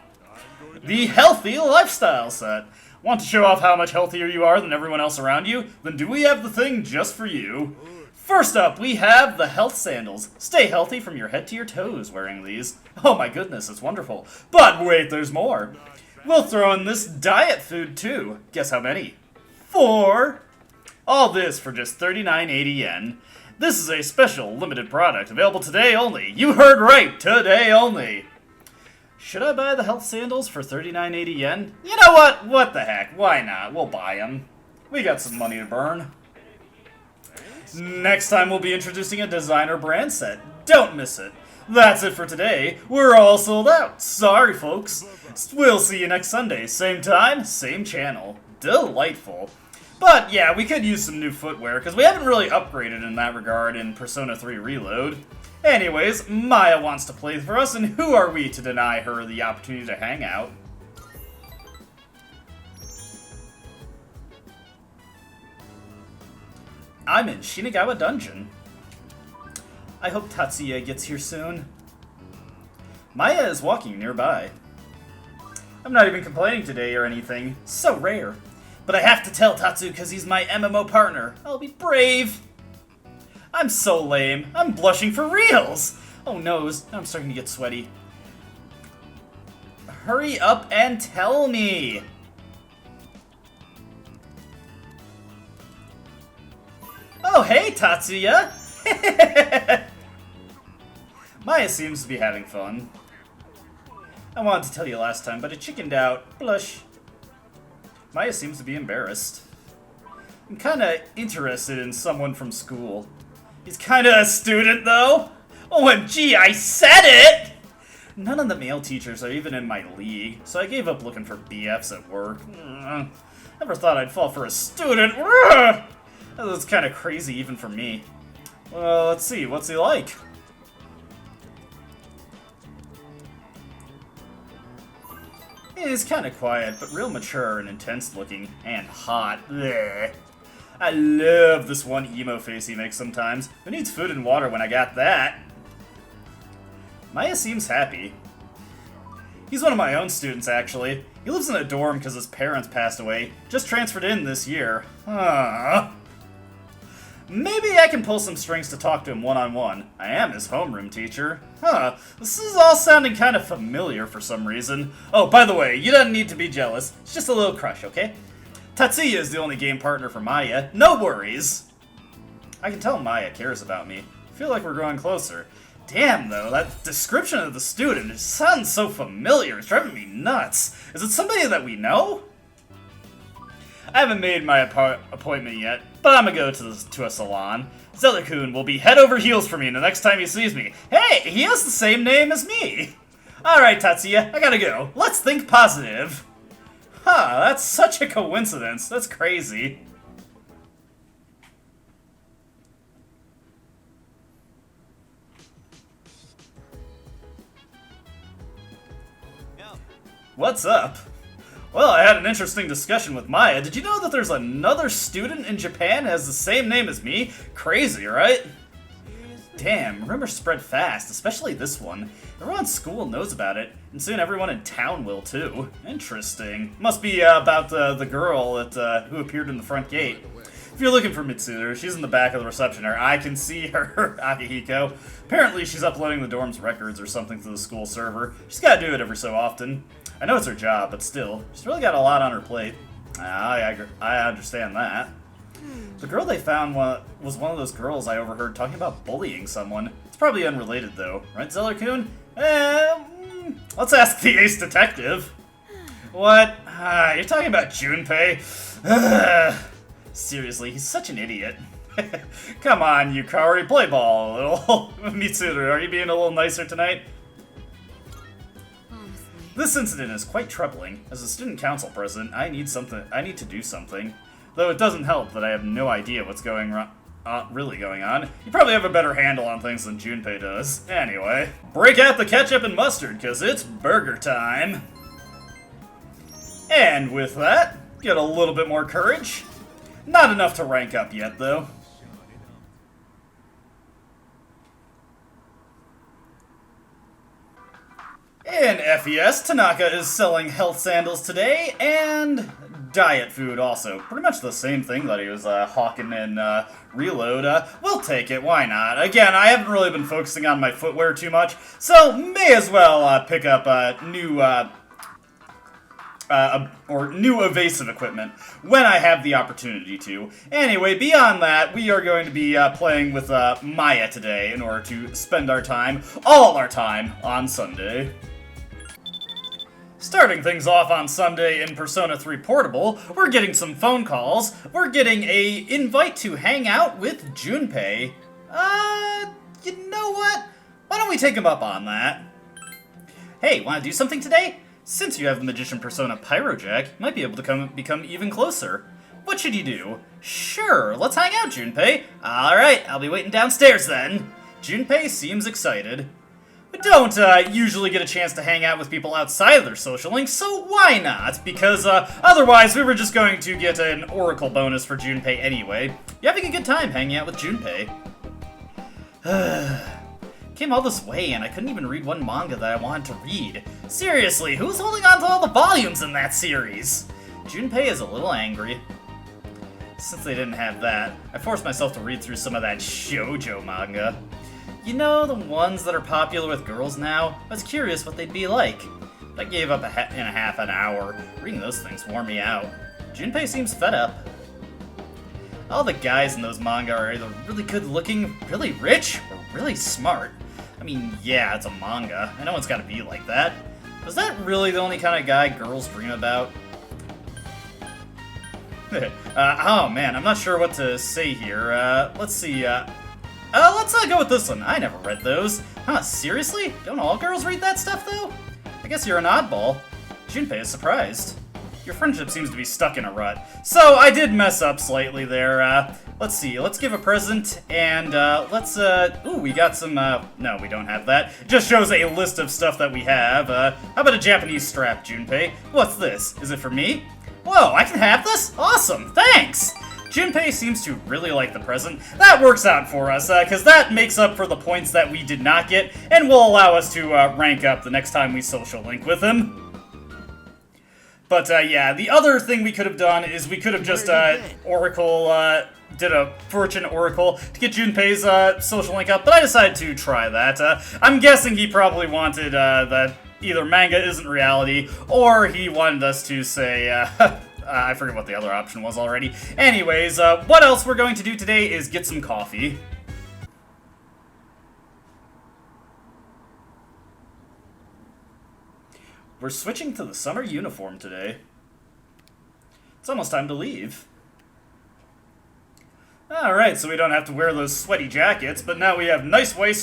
The healthy lifestyle set. Want to show off how much healthier you are than everyone else around you? Then do we have the thing just for you? First up, we have the health sandals. Stay healthy from your head to your toes wearing these. Oh my goodness, it's wonderful. But wait, there's more. We'll throw in this diet food too. Guess how many? 4. All this for just 39.80 yen. This is a special, limited product, available today only. You heard right, today only. Should I buy the health sandals for 39.80 yen? You know what? What the heck? Why not? We'll buy them. We got some money to burn. Next time we'll be introducing a designer brand set. Don't miss it. That's it for today. We're all sold out. Sorry, folks. We'll see you next Sunday. Same time, same channel. Delightful. But yeah, we could use some new footwear, because we haven't really upgraded in that regard in Persona 3 Reload. Anyways, Maya wants to play for us, and who are we to deny her the opportunity to hang out? I'm in Shinagawa Dungeon. I hope Tatsuya gets here soon. Maya is walking nearby. I'm not even complaining today or anything. So rare. But I have to tell Tatsu because he's my MMO partner. I'll be brave. I'm so lame. I'm blushing for reals. Oh no, I'm starting to get sweaty. Hurry up and tell me. Oh hey, Tatsuya. Maya seems to be having fun. I wanted to tell you last time, but I chickened out. Blush. Maya seems to be embarrassed. I'm kinda interested in someone from school. He's kinda a student, though. OMG, I said it! None of the male teachers are even in my league, so I gave up looking for BFs at work. Never thought I'd fall for a student. That's kinda crazy even for me. Well, let's see, what's he like? He's kinda quiet, but real mature and intense looking, and hot. Blech. I love this one emo face he makes sometimes. Who needs food and water when I got that? Maya seems happy. He's one of my own students, actually. He lives in a dorm because his parents passed away. Just transferred in this year. Maybe I can pull some strings to talk to him one-on-one. I am his homeroom teacher. This is all sounding kind of familiar for some reason. Oh, by the way, you don't need to be jealous. It's just a little crush, okay? Tatsuya is the only game partner for Maya. No worries! I can tell Maya cares about me. I feel like we're growing closer. Damn, though, that description of the student, it sounds so familiar. It's driving me nuts. Is it somebody that we know? I haven't made my appointment yet, but I'm gonna go to a salon. Zeller-kun will be head over heels for me the next time he sees me. Hey, he has the same name as me! Alright, Tatsuya, I gotta go. Let's think positive. That's such a coincidence. That's crazy. What's up? Well, I had an interesting discussion with Maya. Did you know that there's another student in Japan that has the same name as me? Crazy, right? Damn, rumors spread fast, especially this one. Everyone in school knows about it, and soon everyone in town will too. Interesting. Must be about the girl who appeared in the front gate. If you're looking for Mitsuru, she's in the back of the reception area. I can see her, Akihiko. Apparently she's uploading the dorm's records or something to the school server. She's gotta do it every so often. I know it's her job, but still, she's really got a lot on her plate. I understand that. The girl they found was one of those girls I overheard talking about bullying someone. It's probably unrelated though, right, Zeller-kun? Let's ask the ace detective. What? You're talking about Junpei? Seriously, he's such an idiot. Come on, Yukari, play ball a little. Mitsuru, are you being a little nicer tonight? This incident is quite troubling. As a student council president, I need to do something. Though it doesn't help that I have no idea what's really going on. You probably have a better handle on things than Junpei does. Anyway, break out the ketchup and mustard, cause it's burger time. And with that, get a little bit more courage. Not enough to rank up yet, though. In FES, Tanaka is selling health sandals today, and diet food also. Pretty much the same thing that he was hawking in Reload. We'll take it, why not? Again, I haven't really been focusing on my footwear too much, so may as well pick up new evasive equipment when I have the opportunity to. Anyway, beyond that, we are going to be playing with Maya today in order to spend our time, all our time, on Sunday. Starting things off on Sunday in Persona 3 Portable, we're getting some phone calls. We're getting a invite to hang out with Junpei. You know what? Why don't we take him up on that? Hey, wanna do something today? Since you have the Magician Persona Pyrojack, you might be able to become even closer. What should you do? Sure, let's hang out, Junpei. Alright, I'll be waiting downstairs then. Junpei seems excited. We don't usually get a chance to hang out with people outside of their social links, so why not? Because otherwise we were just going to get an Oracle bonus for Junpei anyway. You're having a good time hanging out with Junpei. Came all this way and I couldn't even read one manga that I wanted to read. Seriously, who's holding on to all the volumes in that series? Junpei is a little angry. Since they didn't have that, I forced myself to read through some of that shoujo manga. You know, the ones that are popular with girls now? I was curious what they'd be like. I gave up in a half an hour. Reading those things wore me out. Junpei seems fed up. All the guys in those manga are either really good looking, really rich, or really smart. I mean, yeah, it's a manga. I know it's gotta be like that. Is that really the only kind of guy girls dream about? Oh man, I'm not sure what to say here. Let's see, let's go with this one. I never read those. Huh, seriously? Don't all girls read that stuff, though? I guess you're an oddball. Junpei is surprised. Your friendship seems to be stuck in a rut. So, I did mess up slightly there. Let's see, let's give a present, and, ooh, we got some, no, we don't have that. It just shows a list of stuff that we have. How about a Japanese strap, Junpei? What's this? Is it for me? Whoa, I can have this? Awesome, thanks! Junpei seems to really like the present. That works out for us, because that makes up for the points that we did not get, and will allow us to rank up the next time we social link with him. But yeah, the other thing we could have done is we could have just did a fortune oracle to get Junpei's social link up, but I decided to try that. I'm guessing he probably wanted that either manga isn't reality, or he wanted us to say, I forget what the other option was already. Anyways, what else we're going to do today is get some coffee. We're switching to the summer uniform today. It's almost time to leave. Alright, so we don't have to wear those sweaty jackets, but now we have nice white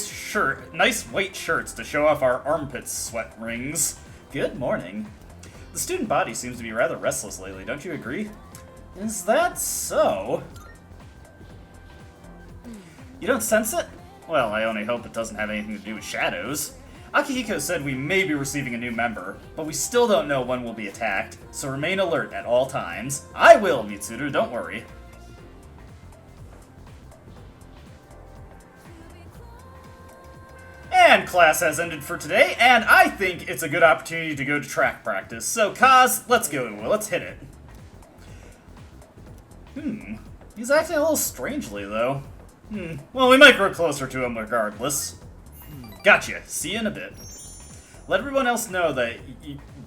shirts to show off our armpit sweat rings. Good morning. The student body seems to be rather restless lately, don't you agree? Is that so? You don't sense it? Well, I only hope it doesn't have anything to do with shadows. Akihiko said we may be receiving a new member, but we still don't know when we'll be attacked, so remain alert at all times. I will, Mitsuru, don't worry. And class has ended for today, and I think it's a good opportunity to go to track practice. So, Kaz, let's go. Let's hit it. He's acting a little strangely, though. Well, we might grow closer to him regardless. Gotcha. See you in a bit. Let everyone else know that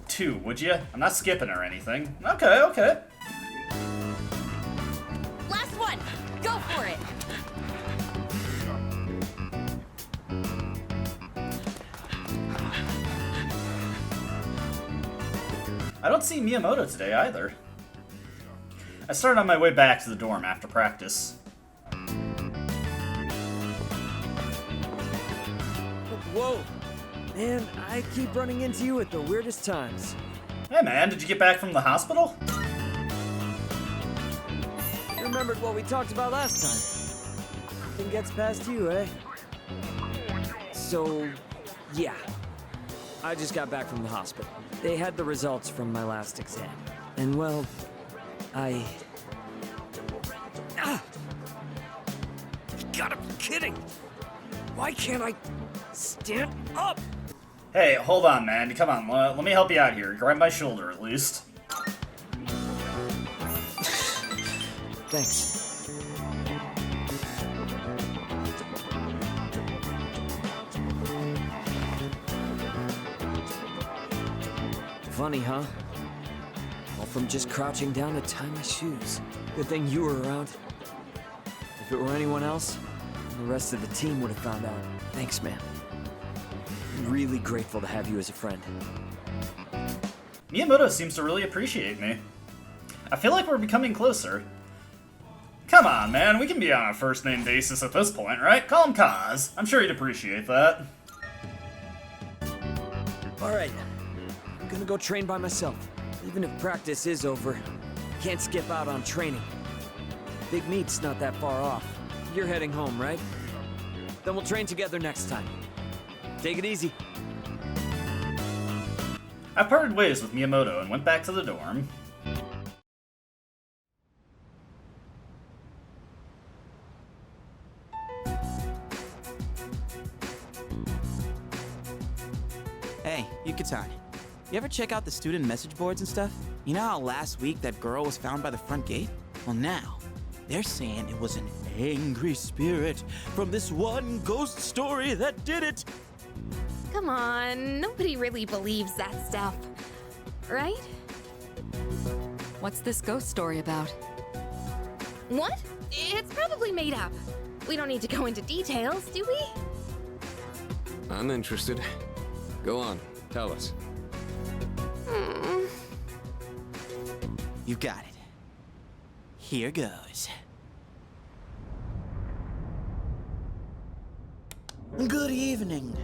too, would you? I'm not skipping or anything. Okay, okay. Last one! Go for it! I don't see Miyamoto today either. I started on my way back to the dorm after practice. Whoa! Man, I keep running into you at the weirdest times. Hey man, did you get back from the hospital? You remembered what we talked about last time. Nothing gets past you, eh? So, yeah. I just got back from the hospital. They had the results from my last exam. And well, You gotta be kidding! Why can't I stand up? Hey, hold on, man. Come on, let me help you out here. Grab my shoulder, at least. Thanks. Funny, huh? All from just crouching down to tie my shoes. Good thing you were around. If it were anyone else, the rest of the team would have found out. Thanks, man. I'm really grateful to have you as a friend. Miyamoto seems to really appreciate me. I feel like we're becoming closer. Come on, man. We can be on a first-name basis at this point, right? Call him Kaz. I'm sure he'd appreciate that. Alright. I'm gonna go train by myself. Even if practice is over, can't skip out on training. Big meet's not that far off. You're heading home, right? Then we'll train together next time. Take it easy. I parted ways with Miyamoto and went back to the dorm. Hey, Yuka-san. You ever check out the student message boards and stuff? You know how last week that girl was found by the front gate? Well, now, they're saying it was an angry spirit from this one ghost story that did it. Come on, nobody really believes that stuff, right? What's this ghost story about? What? It's probably made up. We don't need to go into details, do we? I'm interested. Go on, tell us. You got it. Here goes. Good evening,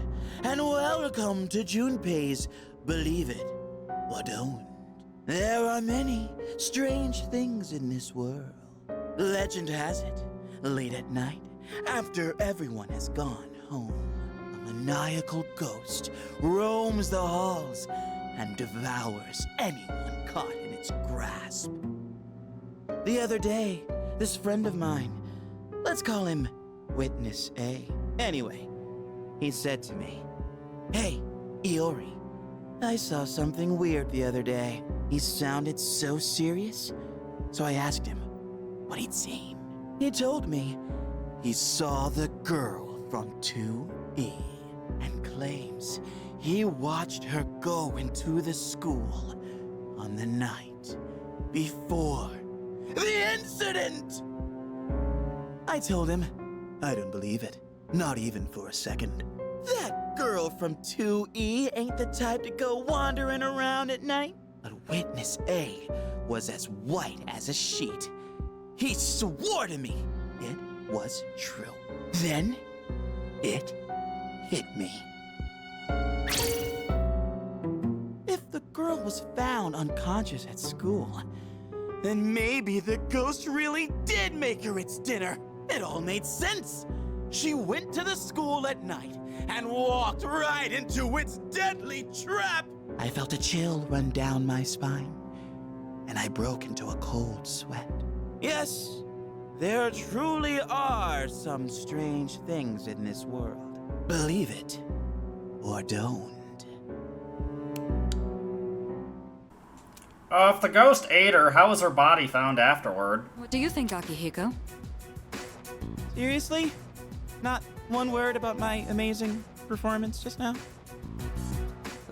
and welcome to Junpei's Believe It or Don't. There are many strange things in this world. Legend has it, late at night, after everyone has gone home, a maniacal ghost roams the halls and devours anyone caught in its grasp. The other day, this friend of mine, let's call him Witness A. Anyway, he said to me, "Hey, Iori, I saw something weird the other day." He sounded so serious, so I asked him what he'd seen. He told me he saw the girl from 2E and claims he watched her go into the school on the night before the incident. I told him I don't believe it, not even for a second. That girl from 2E ain't the type to go wandering around at night. But Witness A was as white as a sheet. He swore to me it was true. Then it hit me. If the girl was found unconscious at school, then maybe the ghost really did make her its dinner. It all made sense. She went to the school at night and walked right into its deadly trap. I felt a chill run down my spine, and I broke into a cold sweat. Yes, there truly are some strange things in this world. Believe it or don't. If the ghost ate her, how was her body found afterward? What do you think, Akihiko? Seriously? Not one word about my amazing performance just now?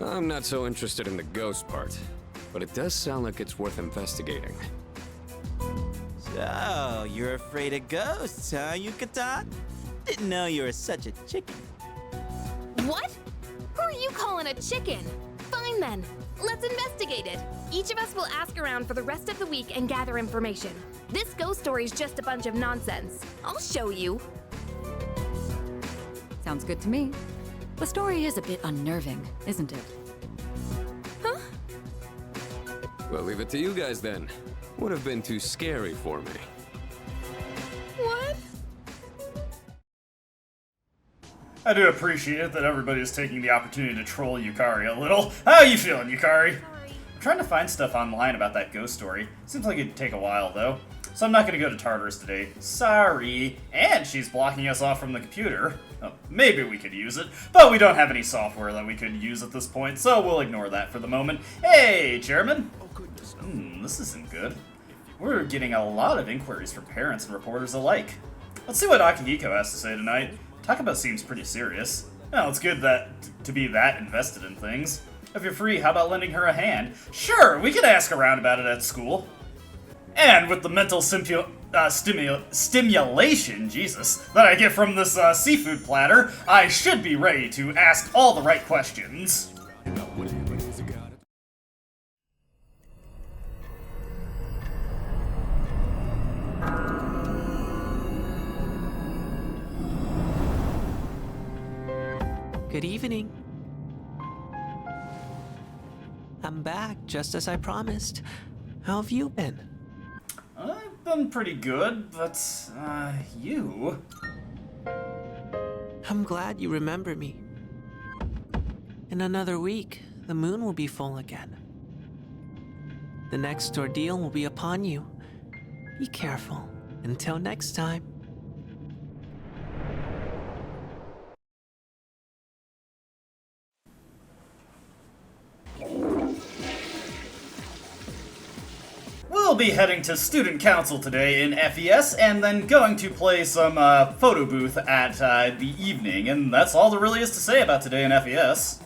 I'm not so interested in the ghost part, but it does sound like it's worth investigating. So, you're afraid of ghosts, huh, Yukata? Didn't know you were such a chicken. What? Who are you calling a chicken? Fine then. Let's investigate it. Each of us will ask around for the rest of the week and gather information. This ghost story's just a bunch of nonsense. I'll show you. Sounds good to me. The story is a bit unnerving, isn't it? Huh? Well, leave it to you guys then. Would have been too scary for me. What? I do appreciate that everybody's taking the opportunity to troll Yukari a little. How are you feeling, Yukari? I'm trying to find stuff online about that ghost story. Seems like it'd take a while, though. So I'm not going to go to Tartarus today. Sorry. And she's blocking us off from the computer. Oh, maybe we could use it, but we don't have any software that we could use at this point, so we'll ignore that for the moment. Hey, Chairman. This isn't good. We're getting a lot of inquiries from parents and reporters alike. Let's see what Akihiko has to say tonight. Talk about seems pretty serious. Well, it's good to be that invested in things. If you're free, how about lending her a hand? Sure, we could ask around about it at school. And with the mental stimulation, Jesus, that I get from this seafood platter, I should be ready to ask all the right questions. Good evening. I'm back, just as I promised. How have you been? I've been pretty good, but, you? I'm glad you remember me. In another week, the moon will be full again. The next ordeal will be upon you. Be careful. Until next time. We'll be heading to Student Council today in FES, and then going to play some photo booth at the evening, and that's all there really is to say about today in FES.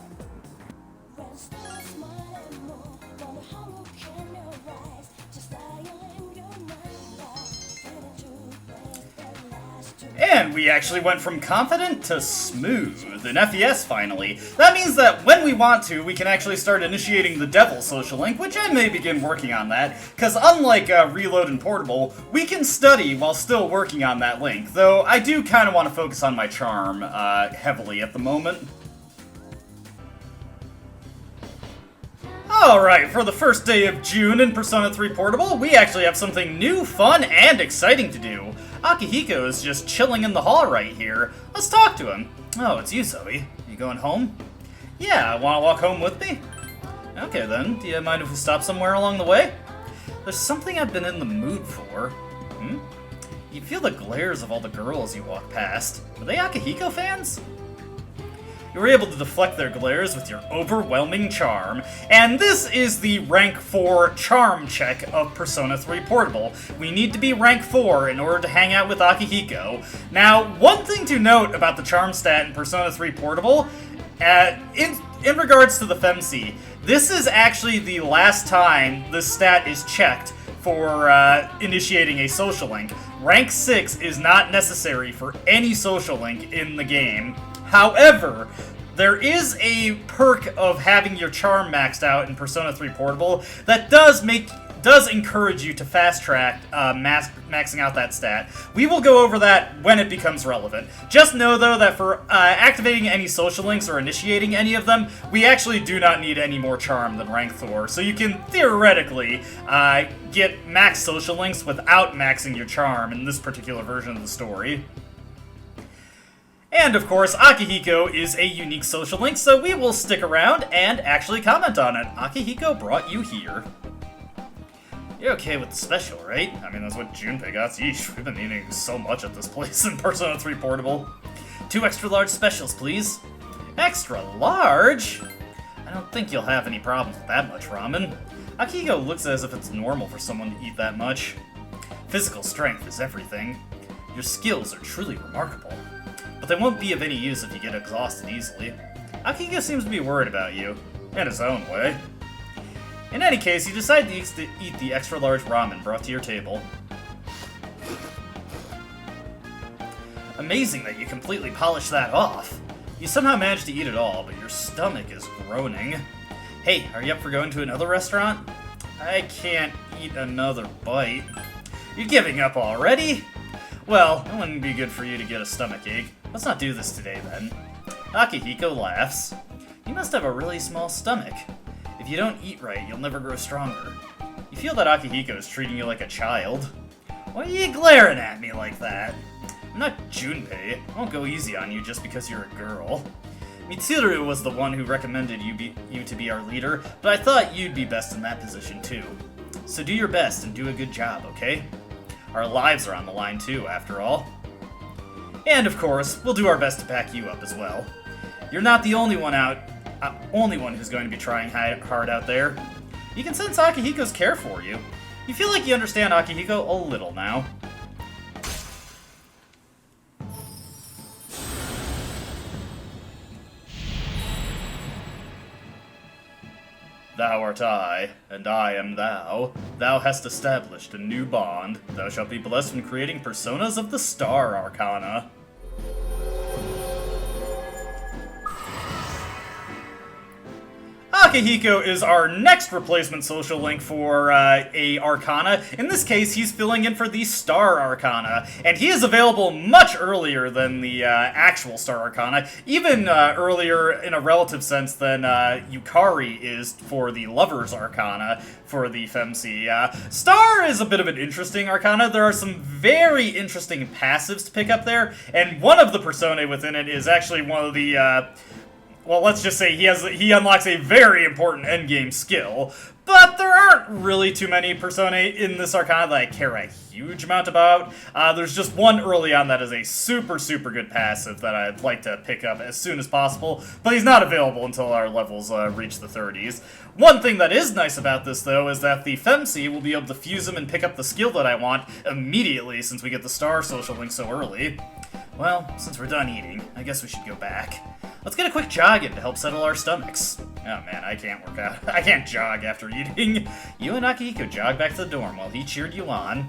And we actually went from confident to smooth in FES finally. That means that when we want to, we can actually start initiating the Devil social link, which I may begin working on that, because unlike Reload and Portable, we can study while still working on that link, though I do kind of want to focus on my charm heavily at the moment. Alright, for the first day of June in Persona 3 Portable, we actually have something new, fun, and exciting to do. Akihiko is just chilling in the hall right here. Let's talk to him. Oh, it's you, Zoe. You going home? Yeah, wanna walk home with me? Okay then, do you mind if we stop somewhere along the way? There's something I've been in the mood for. You feel the glares of all the girls you walk past. Are they Akihiko fans? You were able to deflect their glares with your overwhelming charm, and this is the rank 4 charm check of Persona 3 Portable. We need to be rank 4 in order to hang out with Akihiko. Now, one thing to note about the charm stat in Persona 3 Portable, in regards to the FEMC, this is actually the last time this stat is checked for initiating a social link. Rank 6 is not necessary for any social link in the game. However, there is a perk of having your charm maxed out in Persona 3 Portable that does encourage you to fast track maxing out that stat. We will go over that when it becomes relevant. Just know, though, that for activating any social links or initiating any of them, we actually do not need any more charm than rank 4. So you can theoretically get max social links without maxing your charm in this particular version of the story. And of course, Akihiko is a unique social link, so we will stick around and actually comment on it. Akihiko brought you here. You're okay with the special, right? I mean, that's what Junpei got. Yeesh, we've been eating so much at this place in Persona 3 Portable. 2 extra large specials, please. Extra large? I don't think you'll have any problems with that much ramen. Akihiko looks as if it's normal for someone to eat that much. Physical strength is everything. Your skills are truly remarkable. But they won't be of any use if you get exhausted easily. Akihiko seems to be worried about you, in his own way. In any case, you decide to eat the extra large ramen brought to your table. Amazing that you completely polished that off. You somehow managed to eat it all, but your stomach is groaning. Hey, are you up for going to another restaurant? I can't eat another bite. You're giving up already? Well, it wouldn't be good for you to get a stomachache. Let's not do this today, then. Akihiko laughs. You must have a really small stomach. If you don't eat right, you'll never grow stronger. You feel that Akihiko is treating you like a child. Why are you glaring at me like that? I'm not Junpei. I won't go easy on you just because you're a girl. Mitsuru was the one who recommended you to be our leader, but I thought you'd be best in that position, too. So do your best and do a good job, okay? Our lives are on the line, too, after all. And, of course, we'll do our best to back you up as well. You're not the only one who's going to be trying hard out there. You can sense Akihiko's care for you. You feel like you understand Akihiko a little now. Thou art I, and I am thou. Thou hast established a new bond. Thou shalt be blessed in creating personas of the Star Arcana. Akihiko is our next replacement social link for a Arcana. In this case, he's filling in for the Star Arcana, and he is available much earlier than the actual Star Arcana, even earlier in a relative sense than Yukari is for the Lover's Arcana for the FEMC. Star is a bit of an interesting Arcana. There are some very interesting passives to pick up there, and one of the personae within it is actually one of the well, let's just say he unlocks a very important endgame skill, but there aren't really too many personae in this Arcana that I care a huge amount about. There's just one early on that is a super, super good passive that I'd like to pick up as soon as possible, but he's not available until our levels reach the 30s. One thing that is nice about this, though, is that the FEMC will be able to fuse him and pick up the skill that I want immediately since we get the Star social link so early. Well, since we're done eating, I guess we should go back. Let's get a quick jog in to help settle our stomachs. Oh man, I can't work out. I can't jog after eating. You and Akihiko jogged back to the dorm while he cheered you on.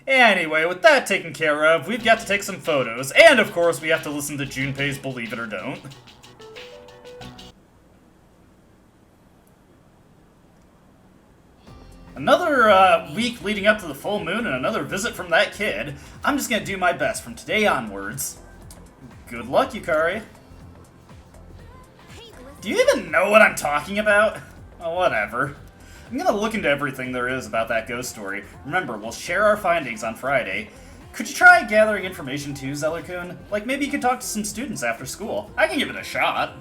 Anyway, with that taken care of, we've got to take some photos, and of course we have to listen to Junpei's Believe It or Don't. Another week leading up to the full moon and another visit from that kid. I'm just gonna do my best from today onwards. Good luck, Yukari. Do you even know what I'm talking about? Oh, whatever. I'm gonna look into everything there is about that ghost story. Remember, we'll share our findings on Friday. Could you try gathering information too, Zeller-kun? Like, maybe you could talk to some students after school. I can give it a shot.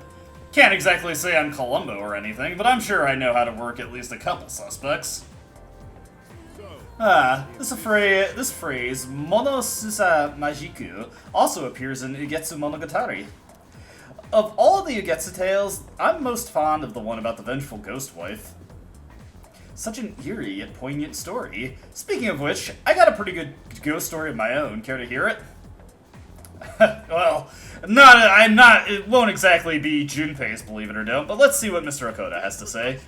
Can't exactly say I'm Columbo or anything, but I'm sure I know how to work at least a couple suspects. So, This phrase, mono susa majiku, also appears in Ugetsu Monogatari. Of all the Ugetsu tales, I'm most fond of the one about the vengeful ghost wife. Such an eerie yet poignant story. Speaking of which, I got a pretty good ghost story of my own. Care to hear it? Well, it won't exactly be Junpei's, believe it or don't, but let's see what Mr. Okoda has to say.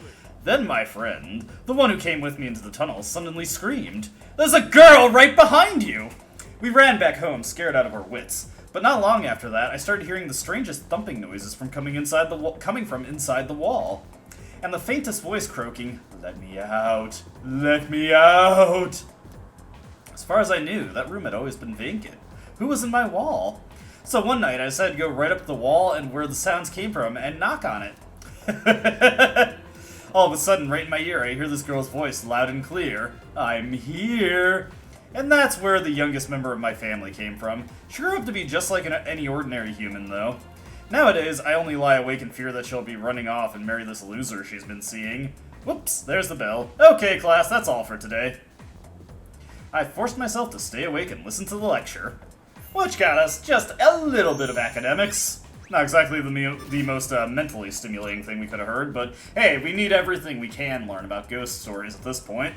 Then my friend, the one who came with me into the tunnel, suddenly screamed, "There's a girl right behind you!" We ran back home, scared out of our wits. But not long after that, I started hearing the strangest thumping noises coming from inside the wall. And the faintest voice croaking, "Let me out! Let me out!" As far as I knew, that room had always been vacant. Who was in my wall? So one night I decided to go right up to the wall and where the sounds came from and knock on it. All of a sudden, right in my ear, I hear this girl's voice loud and clear. "I'm here." And that's where the youngest member of my family came from. She grew up to be just like any ordinary human, though. Nowadays, I only lie awake in fear that she'll be running off and marry this loser she's been seeing. Whoops, there's the bell. Okay, class, that's all for today. I forced myself to stay awake and listen to the lecture, which got us just a little bit of academics. Not exactly the most mentally stimulating thing we could have heard, but hey, we need everything we can learn about ghost stories at this point.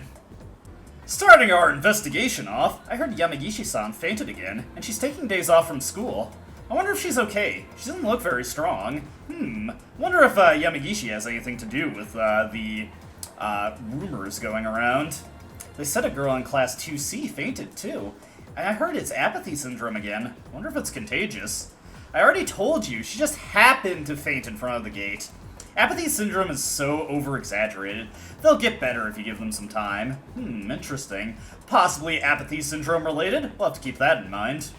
Starting our investigation off, I heard Yamagishi-san fainted again, and she's taking days off from school. I wonder if she's okay. She doesn't look very strong. Wonder if Yamagishi has anything to do with the rumors going around. They said a girl in Class 2C fainted, too. And I heard it's apathy syndrome again. Wonder if it's contagious. I already told you, she just happened to faint in front of the gate. Apathy syndrome is so over-exaggerated. They'll get better if you give them some time. Interesting. Possibly apathy syndrome related? We'll have to keep that in mind.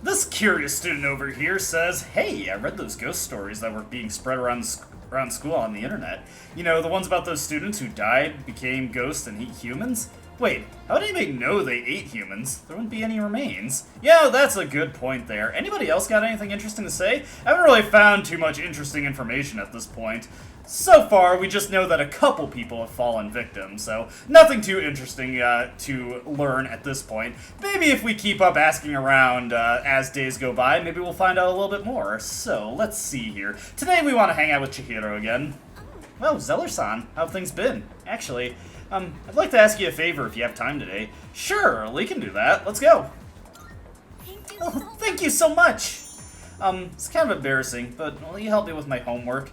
This curious student over here says, "Hey, I read those ghost stories that were being spread around school on the internet. You know, the ones about those students who died, became ghosts, and eat humans? Wait, how would anybody know they ate humans? There wouldn't be any remains." Yeah, that's a good point there. Anybody else got anything interesting to say? I haven't really found too much interesting information at this point. So far, we just know that a couple people have fallen victim, so nothing too interesting to learn at this point. Maybe if we keep up asking around as days go by, maybe we'll find out a little bit more. So, let's see here. Today we want to hang out with Chihiro again. Well, Zeller-san, how have things been? Actually, I'd like to ask you a favor if you have time today. Sure, we can do that. Let's go. Thank you so much. It's kind of embarrassing, but will you help me with my homework?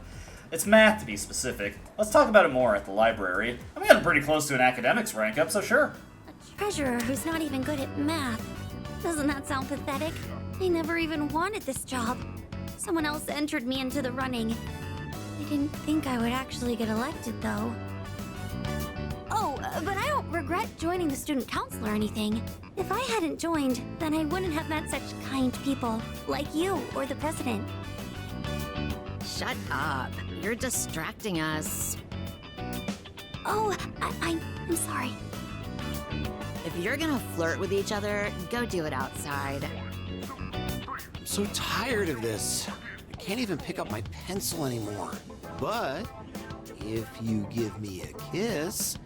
It's math, to be specific. Let's talk about it more at the library. I'm getting pretty close to an academics rank up, so sure. A treasurer who's not even good at math. Doesn't that sound pathetic? I never even wanted this job. Someone else entered me into the running. I didn't think I would actually get elected, though. Oh, but I don't regret joining the student council or anything. If I hadn't joined, then I wouldn't have met such kind people, like you or the president. Shut up. You're distracting us. Oh, I'm sorry. If you're gonna flirt with each other, go do it outside. I'm so tired of this. I can't even pick up my pencil anymore. But if you give me a kiss,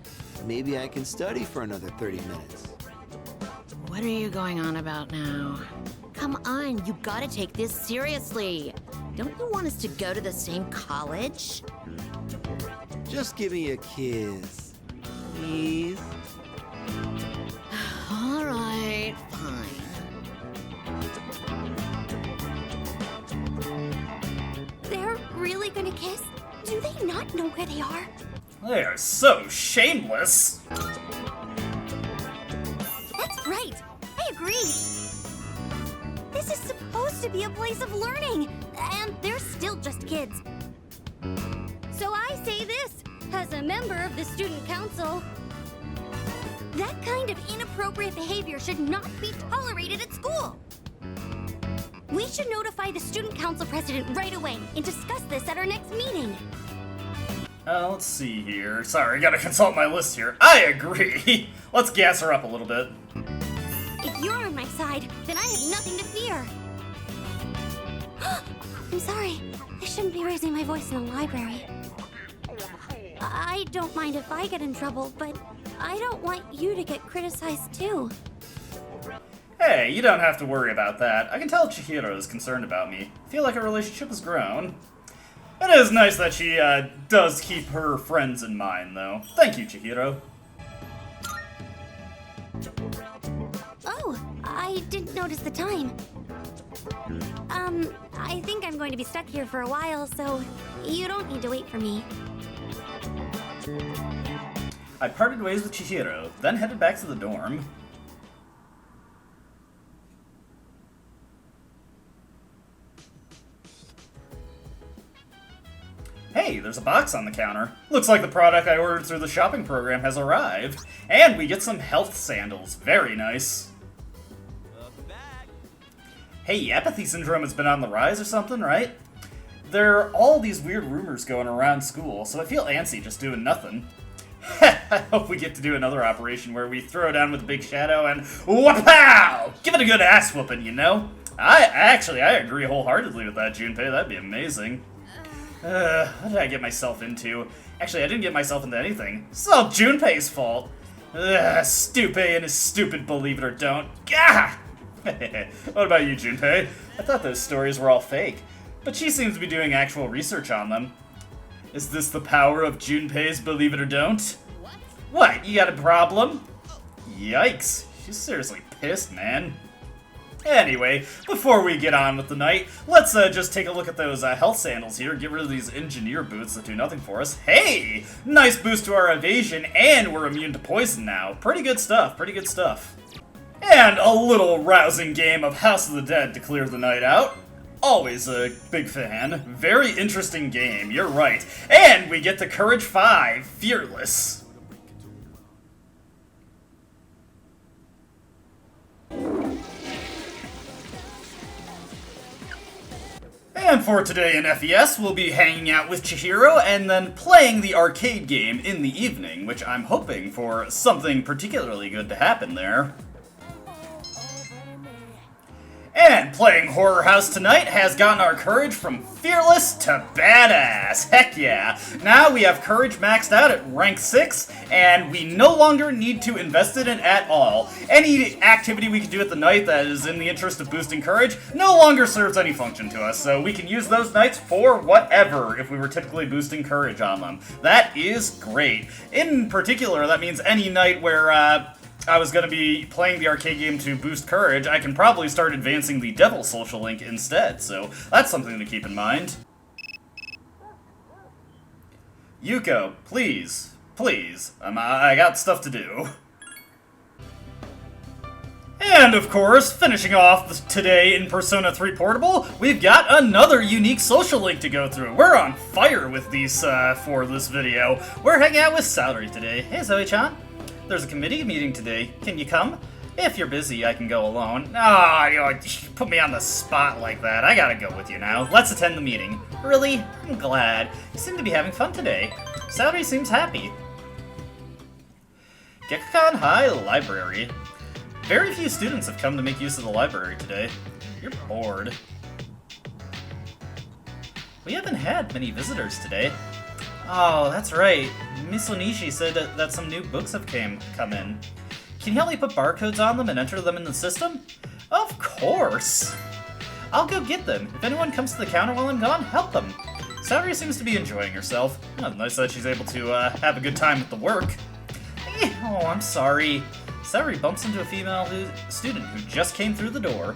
maybe I can study for another 30 minutes. What are you going on about now? Come on, you gotta take this seriously. Don't you want us to go to the same college? Just give me a kiss, please. All right, fine. They're really gonna kiss? Do they not know where they are? They are so shameless. That's right. I agree. This is supposed to be a place of learning, and they're still just kids. So I say this, as a member of the student council. That kind of inappropriate behavior should not be tolerated at school. We should notify the student council president right away and discuss this at our next meeting. Let's see here. Sorry, I gotta consult my list here. I agree. Let's gas her up a little bit. If you're on my side, then I have nothing to fear. I'm sorry. I shouldn't be raising my voice in the library. I don't mind if I get in trouble, but I don't want you to get criticized too. Hey, you don't have to worry about that. I can tell Chihiro is concerned about me. I feel like our relationship has grown. It is nice that she does keep her friends in mind, though. Thank you, Chihiro. Oh, I didn't notice the time. I think I'm going to be stuck here for a while, so you don't need to wait for me. I parted ways with Chihiro, then headed back to the dorm. Hey, there's a box on the counter. Looks like the product I ordered through the shopping program has arrived. And we get some health sandals. Very nice. Hey, apathy syndrome has been on the rise or something, right? There are all these weird rumors going around school, so I feel antsy just doing nothing. I hope we get to do another operation where we throw down with a big shadow and wha-pow! Give it a good ass whooping, you know? I agree wholeheartedly with that, Junpei. That'd be amazing. What did I get myself into? Actually, I didn't get myself into anything. It's all Junpei's fault. Stupid and his stupid believe it or don't. Gah! What about you, Junpei? I thought those stories were all fake, but she seems to be doing actual research on them. Is this the power of Junpei's believe it or don't? What, you got a problem? Yikes, she's seriously pissed, man. Anyway, before we get on with the night, let's just take a look at those health sandals here, get rid of these engineer boots that do nothing for us. Hey! Nice boost to our evasion, and we're immune to poison now. Pretty good stuff, pretty good stuff. And a little rousing game of House of the Dead to clear the night out. Always a big fan. Very interesting game, you're right. And we get to Courage 5, Fearless. And for today in FES, we'll be hanging out with Chihiro and then playing the arcade game in the evening, which I'm hoping for something particularly good to happen there. And playing Horror House tonight has gotten our courage from Fearless to Badass. Heck yeah. Now we have courage maxed out at rank 6, and we no longer need to invest in it at all. Any activity we can do at the night that is in the interest of boosting courage no longer serves any function to us, so we can use those nights for whatever if we were typically boosting courage on them. That is great. In particular, that means any night where, I was going to be playing the arcade game to boost courage, I can probably start advancing the Devil Social Link instead, so that's something to keep in mind. Yuko, please, please, I got stuff to do. And of course, finishing off today in Persona 3 Portable, we've got another unique social link to go through. We're on fire with these for this video. We're hanging out with Saori today. Hey Zoe-chan. There's a committee meeting today. Can you come? If you're busy, I can go alone. You put me on the spot like that. I gotta go with you now. Let's attend the meeting. Really? I'm glad. You seem to be having fun today. Saori seems happy. Gekkoukan High Library. Very few students have come to make use of the library today. You're bored. We haven't had many visitors today. Oh, that's right. Miss Onishi said that some new books have come in. Can you help me put barcodes on them and enter them in the system? Of course! I'll go get them. If anyone comes to the counter while I'm gone, help them. Saori seems to be enjoying herself. Oh, nice that she's able to have a good time with the work. Oh, I'm sorry. Saori bumps into a female student who just came through the door.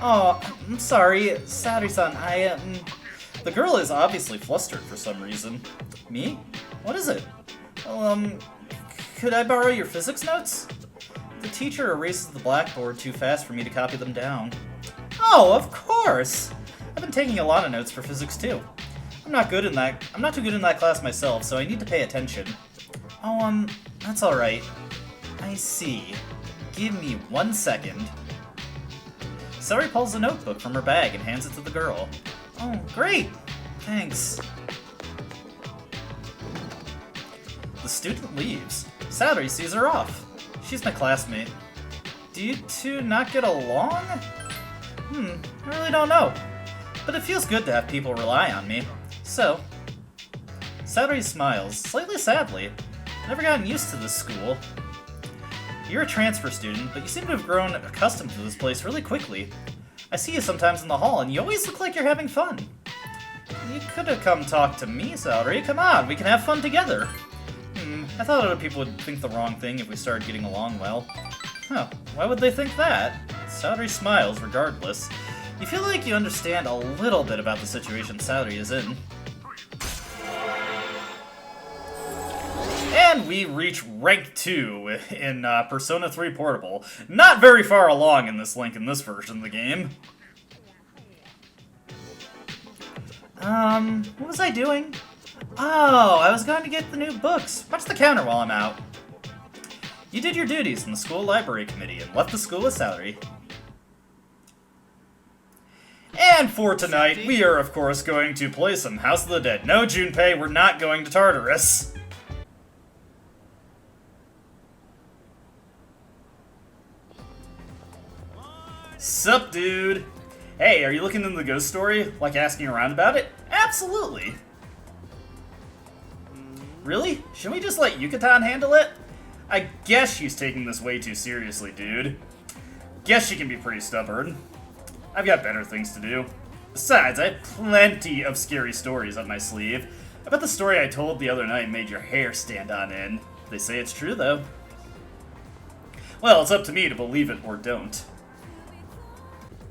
Oh, I'm sorry. Saori-san, The girl is obviously flustered for some reason. Me? What is it? Could I borrow your physics notes? The teacher erases the blackboard too fast for me to copy them down. Oh, of course! I've been taking a lot of notes for physics too. I'm not too good in that class myself, so I need to pay attention. Oh, that's alright. I see. Give me 1 second. Saori pulls a notebook from her bag and hands it to the girl. Oh, great! Thanks. The student leaves. Saori sees her off. She's my classmate. Do you two not get along? I really don't know. But it feels good to have people rely on me. So, Satori smiles, slightly sadly. Never gotten used to this school. You're a transfer student, but you seem to have grown accustomed to this place really quickly. I see you sometimes in the hall, and you always look like you're having fun. You could have come talk to me, Satori. Come on, we can have fun together. I thought other people would think the wrong thing if we started getting along well. Huh, why would they think that? Satori smiles regardless. You feel like you understand a little bit about the situation Satori is in. And we reach rank 2 in Persona 3 Portable. Not very far along in this link in this version of the game. What was I doing? Oh, I was going to get the new books. Watch the counter while I'm out. You did your duties in the school library committee and left the school with Satori. And for tonight, we are of course going to play some House of the Dead. No, Junpei, we're not going to Tartarus. Sup, dude? Hey, are you looking into the ghost story? Like asking around about it? Absolutely! Really? Shouldn't we just let Yucatan handle it? I guess she's taking this way too seriously, dude. Guess she can be pretty stubborn. I've got better things to do. Besides, I have plenty of scary stories up my sleeve. I bet the story I told the other night made your hair stand on end. They say it's true, though. Well, it's up to me to believe it or don't.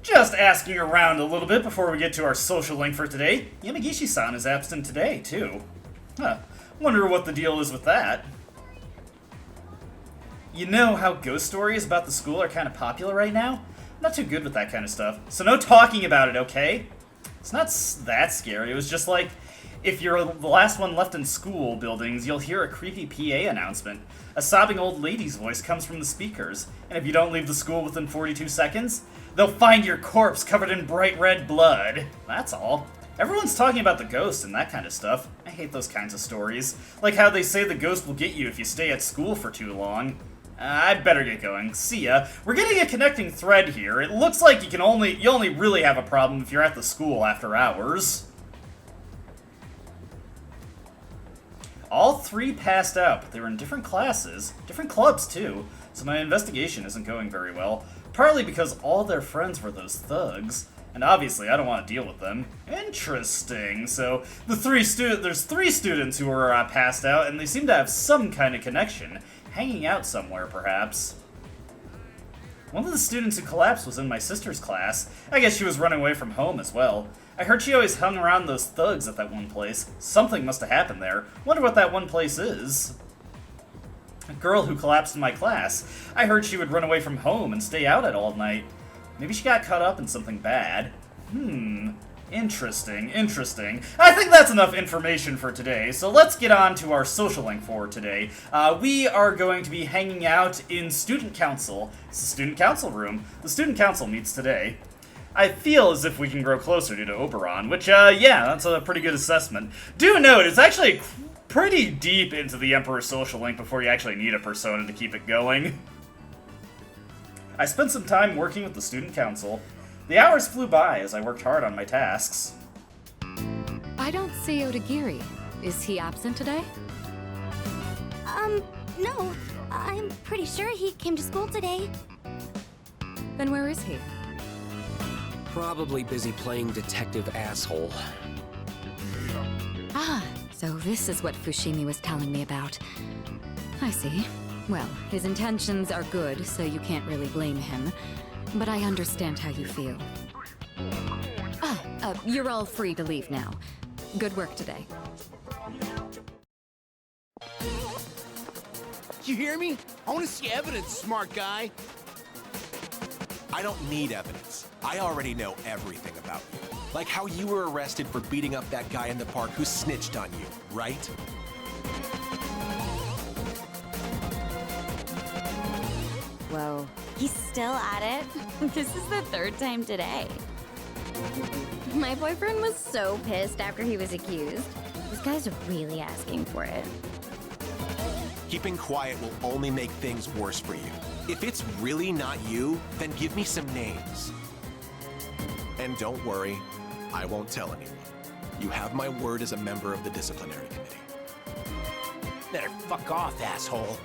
Just asking around a little bit before we get to our social link for today. Yamagishi-san is absent today, too. Huh. Wonder what the deal is with that. You know how ghost stories about the school are kind of popular right now? I'm not too good with that kind of stuff, so no talking about it, okay? It's not that scary. It was just like, if you're the last one left in school buildings, you'll hear a creepy PA announcement. A sobbing old lady's voice comes from the speakers, and if you don't leave the school within 42 seconds, they'll find your corpse covered in bright red blood. That's all. Everyone's talking about the ghost and that kind of stuff. I hate those kinds of stories. Like how they say the ghost will get you if you stay at school for too long. I'd better get going. See ya. We're getting a connecting thread here. It looks like you only really have a problem if you're at the school after hours. All three passed out, but they were in different classes, different clubs too, so my investigation isn't going very well. Partly because all their friends were those thugs, and obviously I don't want to deal with them. Interesting. So there's three students who are passed out, and they seem to have some kind of connection, hanging out somewhere perhaps. One of the students who collapsed was in my sister's class. I guess she was running away from home as well. I heard she always hung around those thugs at that one place. Something must have happened there. Wonder what that one place is. A girl who collapsed in my class. I heard she would run away from home and stay out at all night. Maybe she got caught up in something bad. Interesting. I think that's enough information for today, so let's get on to our social link for today. We are going to be hanging out in Student Council. It's the Student Council room. The Student Council meets today. I feel as if we can grow closer due to Oberon, which, yeah, that's a pretty good assessment. Do note, it's actually pretty deep into the Emperor's social link before you actually need a persona to keep it going. I spent some time working with the Student Council. The hours flew by as I worked hard on my tasks. I don't see Odagiri. Is he absent today? No. I'm pretty sure he came to school today. Then where is he? Probably busy playing detective asshole. Ah, so this is what Fushimi was telling me about. I see. Well, his intentions are good, so you can't really blame him. But I understand how you feel. You're all free to leave now. Good work today. You hear me? I want to see evidence, smart guy. I don't need evidence. I already know everything about you. Like how you were arrested for beating up that guy in the park who snitched on you, right? Whoa. He's still at it? This is the third time today. My boyfriend was so pissed after he was accused. This guy's really asking for it. Keeping quiet will only make things worse for you. If it's really not you, then give me some names. And don't worry, I won't tell anyone. You have my word as a member of the disciplinary committee. Better fuck off, asshole.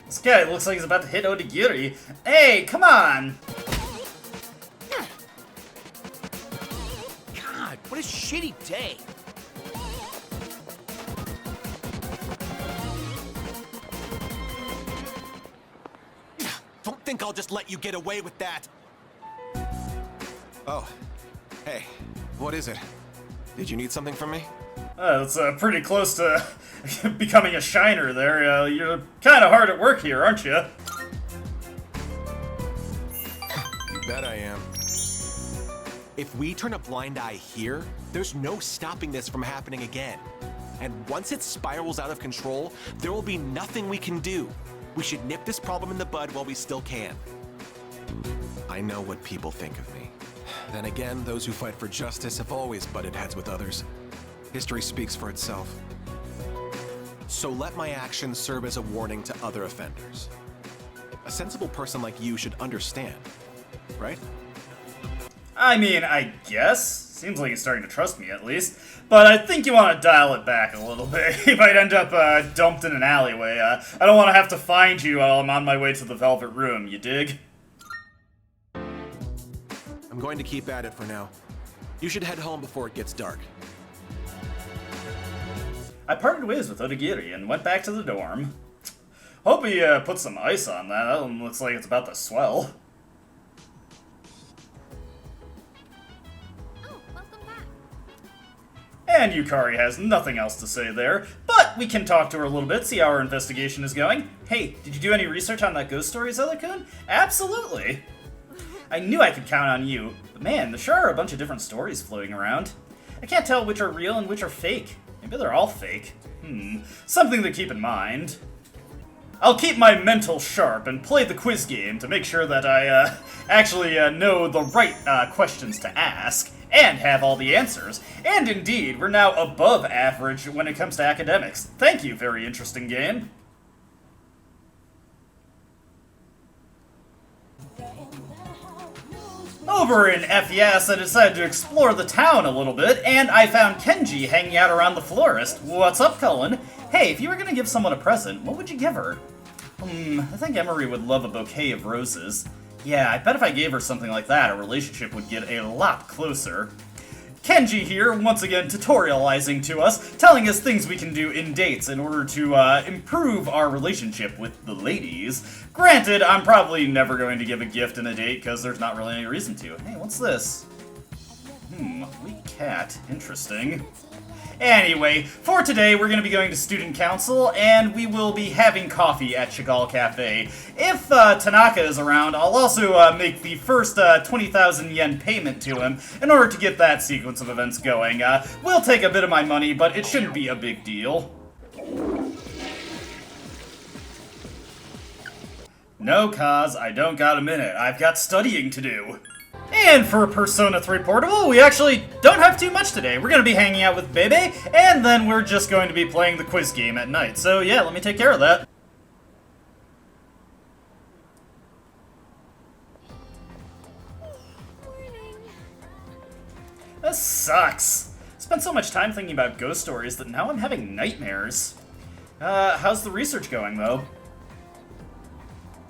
This guy looks like he's about to hit Odagiri. Hey, come on! God, what a shitty day. Don't think I'll just let you get away with that. Oh, hey, what is it? Did you need something from me? That's pretty close to becoming a shiner there. You're kind of hard at work here, aren't you? You bet I am. If we turn a blind eye here, there's no stopping this from happening again. And once it spirals out of control, there will be nothing we can do. We should nip this problem in the bud while we still can. I know what people think of me. Then again, those who fight for justice have always butted heads with others. History speaks for itself. So let my actions serve as a warning to other offenders. A sensible person like you should understand, right? I mean, I guess. Seems like he's starting to trust me, at least. But I think you want to dial it back a little bit. He might end up dumped in an alleyway. I don't want to have to find you while I'm on my way to the Velvet Room, you dig? I'm going to keep at it for now. You should head home before it gets dark. I parted ways with Odagiri and went back to the dorm. Hope he put some ice on that. That one looks like it's about to swell. And Yukari has nothing else to say there, but we can talk to her a little bit, see how our investigation is going. Hey, did you do any research on that ghost story, Zelda-kun? Absolutely! I knew I could count on you, but man, there sure are a bunch of different stories floating around. I can't tell which are real and which are fake. Maybe they're all fake. Something to keep in mind. I'll keep my mental sharp and play the quiz game to make sure that I actually know the right questions to ask, and have all the answers. And indeed, we're now above average when it comes to academics. Thank you, very interesting game. Over in FES, I decided to explore the town a little bit, and I found Kenji hanging out around the florist. What's up, Cullen? Hey, if you were gonna give someone a present, what would you give her? I think Emery would love a bouquet of roses. Yeah, I bet if I gave her something like that, our relationship would get a lot closer. Kenji here, once again tutorializing to us, telling us things we can do in dates in order to improve our relationship with the ladies. Granted, I'm probably never going to give a gift in a date because there's not really any reason to. Hey, what's this? Weak cat. Interesting. Anyway, for today, we're going to be going to Student Council, and we will be having coffee at Chagall Cafe. If Tanaka is around, I'll also make the first 20,000 yen payment to him in order to get that sequence of events going. We'll take a bit of my money, but it shouldn't be a big deal. No, Kaz, I don't got a minute. I've got studying to do. And for Persona 3 Portable, we actually don't have too much today. We're going to be hanging out with Bebe, and then we're just going to be playing the quiz game at night. So yeah, let me take care of that. This sucks. Spent so much time thinking about ghost stories that now I'm having nightmares. How's the research going, though?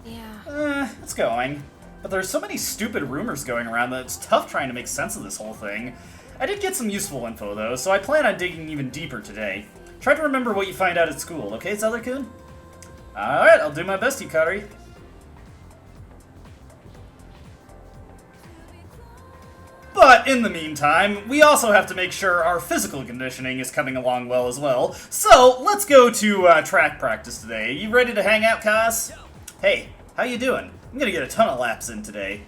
Yeah. It's going. But there's so many stupid rumors going around that it's tough trying to make sense of this whole thing. I did get some useful info, though, so I plan on digging even deeper today. Try to remember what you find out at school, okay, Zelda-kun? Alright, I'll do my best, Yukari. But in the meantime, we also have to make sure our physical conditioning is coming along well as well. So, let's go to track practice today. You ready to hang out, Kaz? Hey, how you doing? I'm gonna get a ton of laps in today.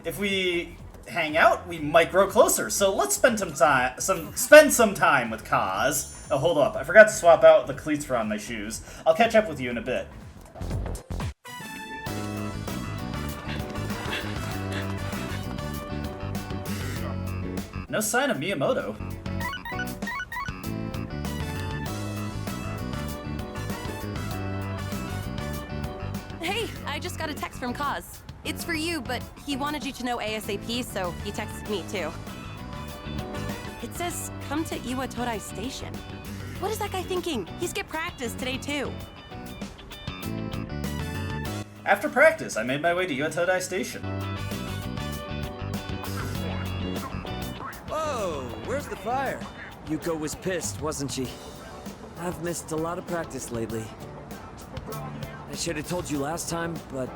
If we hang out, we might grow closer. So let's spend some time with Kaz. Oh, hold up! I forgot to swap out the cleats for on my shoes. I'll catch up with you in a bit. No sign of Miyamoto. Hey, I just got a text from Kaz. It's for you, but he wanted you to know ASAP, so he texted me too. It says, come to Iwa Todai Station. What is that guy thinking? He skipped practice today, too. After practice, I made my way to Yotodai Station. Whoa, where's the fire? Yuko was pissed, wasn't she? I've missed a lot of practice lately. I should have told you last time, but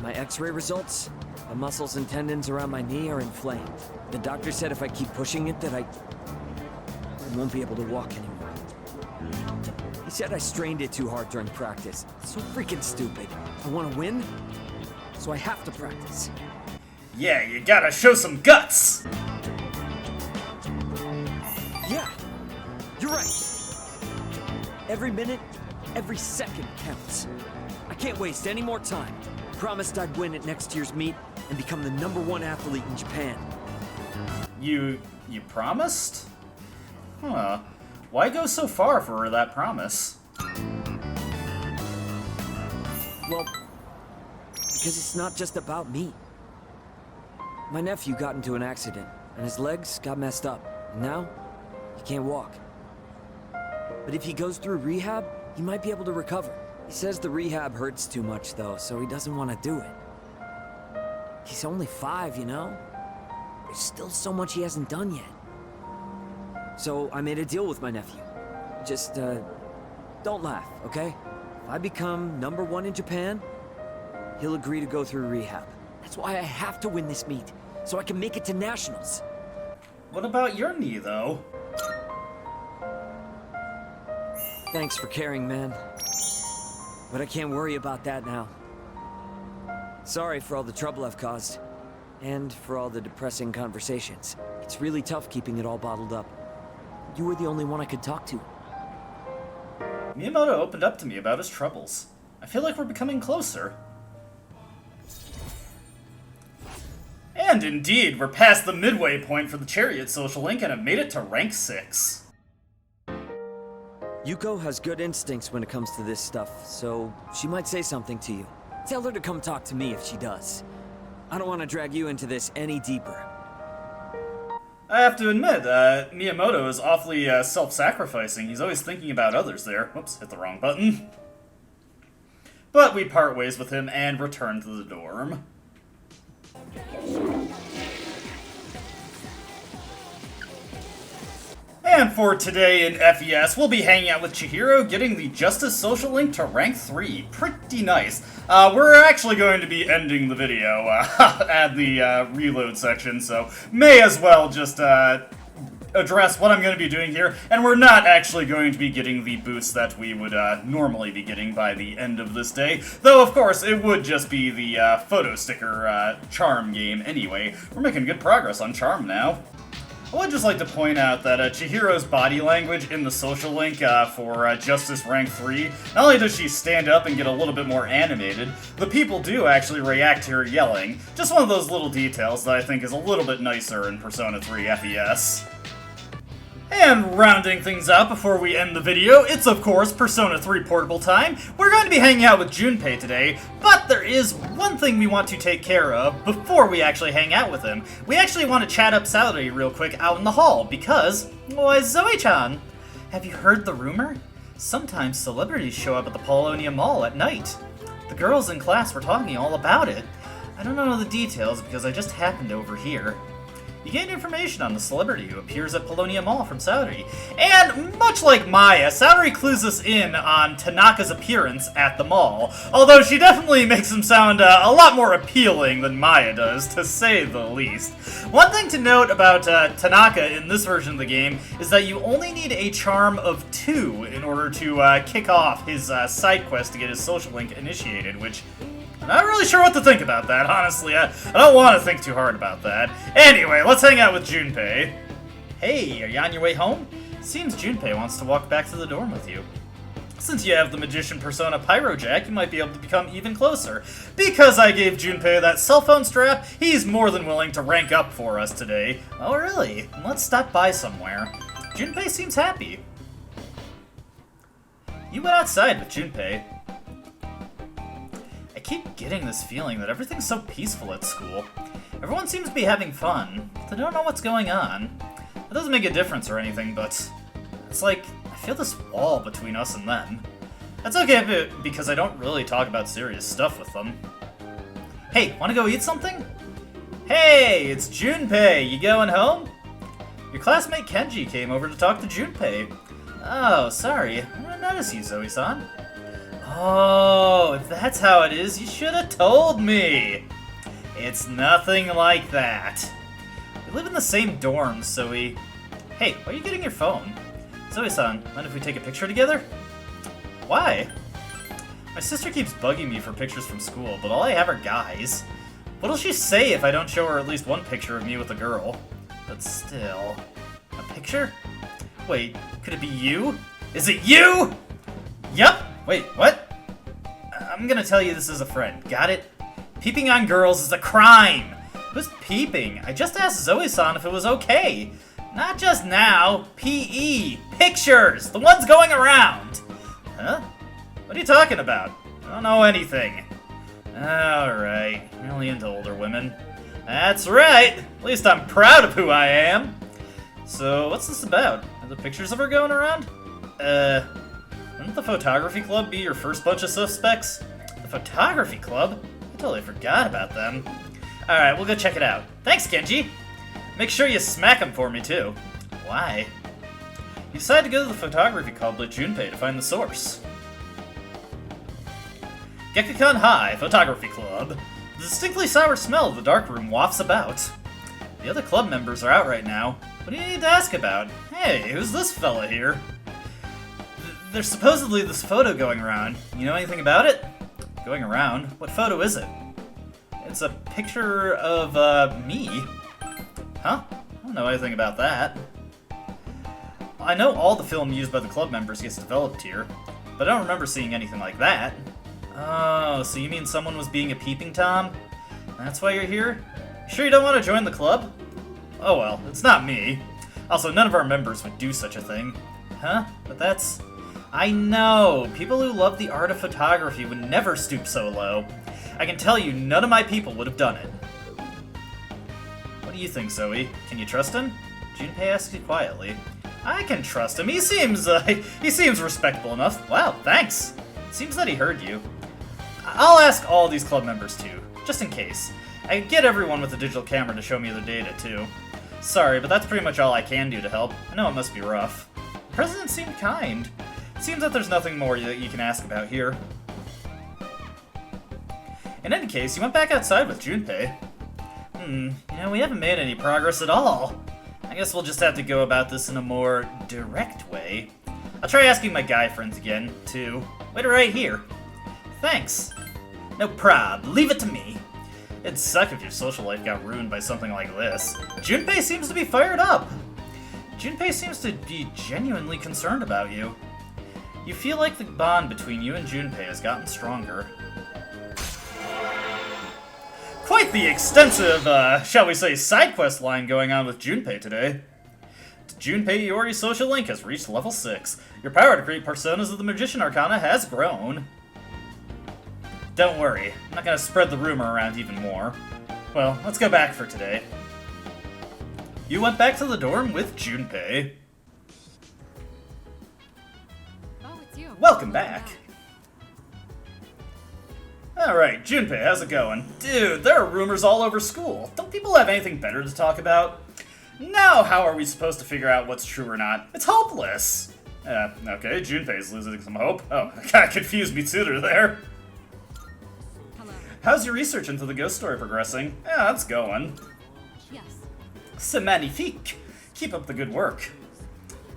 my x-ray results, the muscles and tendons around my knee are inflamed. The doctor said if I keep pushing it that I won't be able to walk anymore. He said I strained it too hard during practice. So freaking stupid. I want to win, so I have to practice. Yeah, you gotta show some guts! Yeah, you're right. Every minute, every second counts. I can't waste any more time. Promised I'd win at next year's meet and become the #1 athlete in Japan. You promised? Huh. Why go so far for that promise? Well, because it's not just about me. My nephew got into an accident, and his legs got messed up. And now, he can't walk. But if he goes through rehab, he might be able to recover. He says the rehab hurts too much, though, so he doesn't want to do it. He's only 5, you know? There's still so much he hasn't done yet. So I made a deal with my nephew. Just, don't laugh, okay? If I become #1 in Japan, he'll agree to go through rehab. That's why I have to win this meet, so I can make it to nationals. What about your knee, though? Thanks for caring, man. But I can't worry about that now. Sorry for all the trouble I've caused. And for all the depressing conversations. It's really tough keeping it all bottled up. You were the only one I could talk to. Miyamoto opened up to me about his troubles. I feel like we're becoming closer. And indeed, we're past the midway point for the Chariot social link and have made it to rank 6. Yuko has good instincts when it comes to this stuff, so she might say something to you. Tell her to come talk to me if she does. I don't want to drag you into this any deeper. I have to admit, Miyamoto is awfully self-sacrificing. He's always thinking about others there. Whoops, hit the wrong button. But we part ways with him and return to the dorm. And for today in FES, we'll be hanging out with Chihiro, getting the Justice social link to rank 3. Pretty nice. We're actually going to be ending the video at the reload section, so may as well just address what I'm going to be doing here. And we're not actually going to be getting the boost that we would normally be getting by the end of this day. Though, of course, it would just be the photo sticker charm game anyway. We're making good progress on charm now. I would just like to point out that Chihiro's body language in the social link for Justice Rank 3, not only does she stand up and get a little bit more animated, the people do actually react to her yelling. Just one of those little details that I think is a little bit nicer in Persona 3 FES. And rounding things out before we end the video, it's of course Persona 3 Portable time. We're going to be hanging out with Junpei today, but there is one thing we want to take care of before we actually hang out with him. We actually want to chat up Saturday real quick out in the hall, because, why, Zoe-chan, have you heard the rumor? Sometimes celebrities show up at the Paulownia Mall at night. The girls in class were talking all about it. I don't know the details because I just happened to overhear. You gain information on the celebrity who appears at Paulownia Mall from Saori. And much like Maya, Saori clues us in on Tanaka's appearance at the mall, although she definitely makes him sound a lot more appealing than Maya does, to say the least. One thing to note about Tanaka in this version of the game is that you only need a charm of 2 in order to kick off his side quest to get his social link initiated, which I'm not really sure what to think about that, honestly. I don't want to think too hard about that. Anyway, let's hang out with Junpei. Hey, are you on your way home? Seems Junpei wants to walk back to the dorm with you. Since you have the magician persona Pyrojack, you might be able to become even closer. Because I gave Junpei that cell phone strap, he's more than willing to rank up for us today. Oh really? Let's stop by somewhere. Junpei seems happy. You went outside with Junpei. I keep getting this feeling that everything's so peaceful at school. Everyone seems to be having fun, but they don't know what's going on. It doesn't make a difference or anything, but it's like feel this wall between us and them. That's okay because I don't really talk about serious stuff with them. Hey, wanna go eat something? Hey, it's Junpei. You going home? Your classmate Kenji came over to talk to Junpei. Oh, sorry. I didn't notice you, Zoe-san. Oh, if that's how it is, you should have told me. It's nothing like that. We live in the same dorms, so we... Hey, why are you getting your phone? Zoe-san, mind if we take a picture together? Why? My sister keeps bugging me for pictures from school, but all I have are guys. What'll she say if I don't show her at least one picture of me with a girl? But still... A picture? Wait, could it be you? Is it you? Yup! Wait, what? I'm gonna tell you this as a friend, got it? Peeping on girls is a crime! Who's peeping? I just asked Zoe-san if it was okay. Not just now. P.E. Pictures! The ones going around! Huh? What are you talking about? I don't know anything. Alright, really into older women. That's right! At least I'm proud of who I am! So, what's this about? Are the pictures of her going around? Wouldn't the photography club be your first bunch of suspects? The photography club? I totally forgot about them. Alright, we'll go check it out. Thanks, Kenji! Make sure you smack him for me, too. Why? You decided to go to the photography club with Junpei to find the source. Gekukon High Photography Club. The distinctly sour smell of the darkroom wafts about. The other club members are out right now. What do you need to ask about? Hey, who's this fella here? There's supposedly this photo going around. You know anything about it? Going around? What photo is it? It's a picture of, me. Huh? I don't know anything about that. I know all the film used by the club members gets developed here, but I don't remember seeing anything like that. Oh, so you mean someone was being a peeping Tom? That's why you're here? Sure you don't want to join the club? Oh well, it's not me. Also, none of our members would do such a thing. Huh? But that's... I know! People who love the art of photography would never stoop so low. I can tell you, none of my people would have done it. What do you think, Zoe? Can you trust him? Junpei asked you quietly. I can trust him. He seems respectable enough. Wow, thanks. Seems that he heard you. I'll ask all these club members too, just in case. I could get everyone with a digital camera to show me their data too. Sorry, but that's pretty much all I can do to help. I know it must be rough. The president seemed kind. It seems that there's nothing more that you can ask about here. In any case, you went back outside with Junpei. You know, we haven't made any progress at all. I guess we'll just have to go about this in a more direct way. I'll try asking my guy friends again, too. Wait right here. Thanks. No prob. Leave it to me. It'd suck if your social life got ruined by something like this. Junpei seems to be fired up. Junpei seems to be genuinely concerned about you. You feel like the bond between you and Junpei has gotten stronger. Quite the extensive, shall we say, side quest line going on with Junpei today. Junpei Iori's social link has reached level 6. Your power to create personas of the Magician Arcana has grown. Don't worry, I'm not gonna spread the rumor around even more. Well, let's go back for today. You went back to the dorm with Junpei. Oh, it's you. Welcome back. Alright, Junpei, how's it going? Dude, there are rumors all over school. Don't people have anything better to talk about? Now how are we supposed to figure out what's true or not? It's hopeless! Okay, Junpei's losing some hope. Oh, that kinda confused me sooner there. How's your research into the ghost story progressing? Yeah, that's going. Yes. C'est magnifique. Keep up the good work.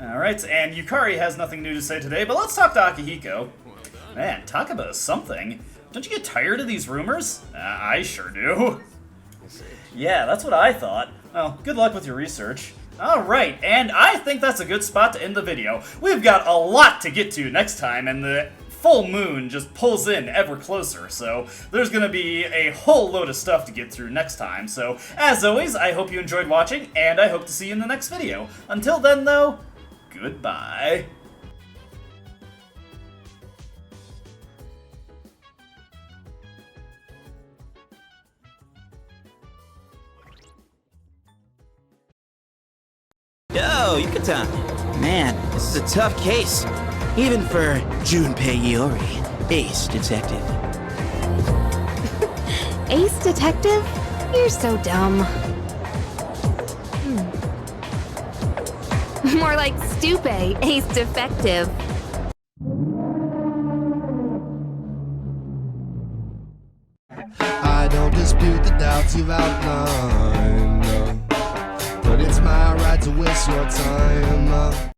Alright, and Yukari has nothing new to say today, but let's talk to Akihiko. Man, talk about something. Don't you get tired of these rumors? I sure do. Yeah, that's what I thought. Well, good luck with your research. Alright, and I think that's a good spot to end the video. We've got a lot to get to next time, and the full moon just pulls in ever closer, so there's gonna be a whole load of stuff to get through next time. So, as always, I hope you enjoyed watching, and I hope to see you in the next video. Until then, though, goodbye. Yo, Yucatan. Man, This is a tough case, even for Junpei Iori, ace detective. Ace Detective? You're so dumb. More like Stupe, Ace Defective. I don't dispute the doubts you've outlined, but it's my right to waste your time.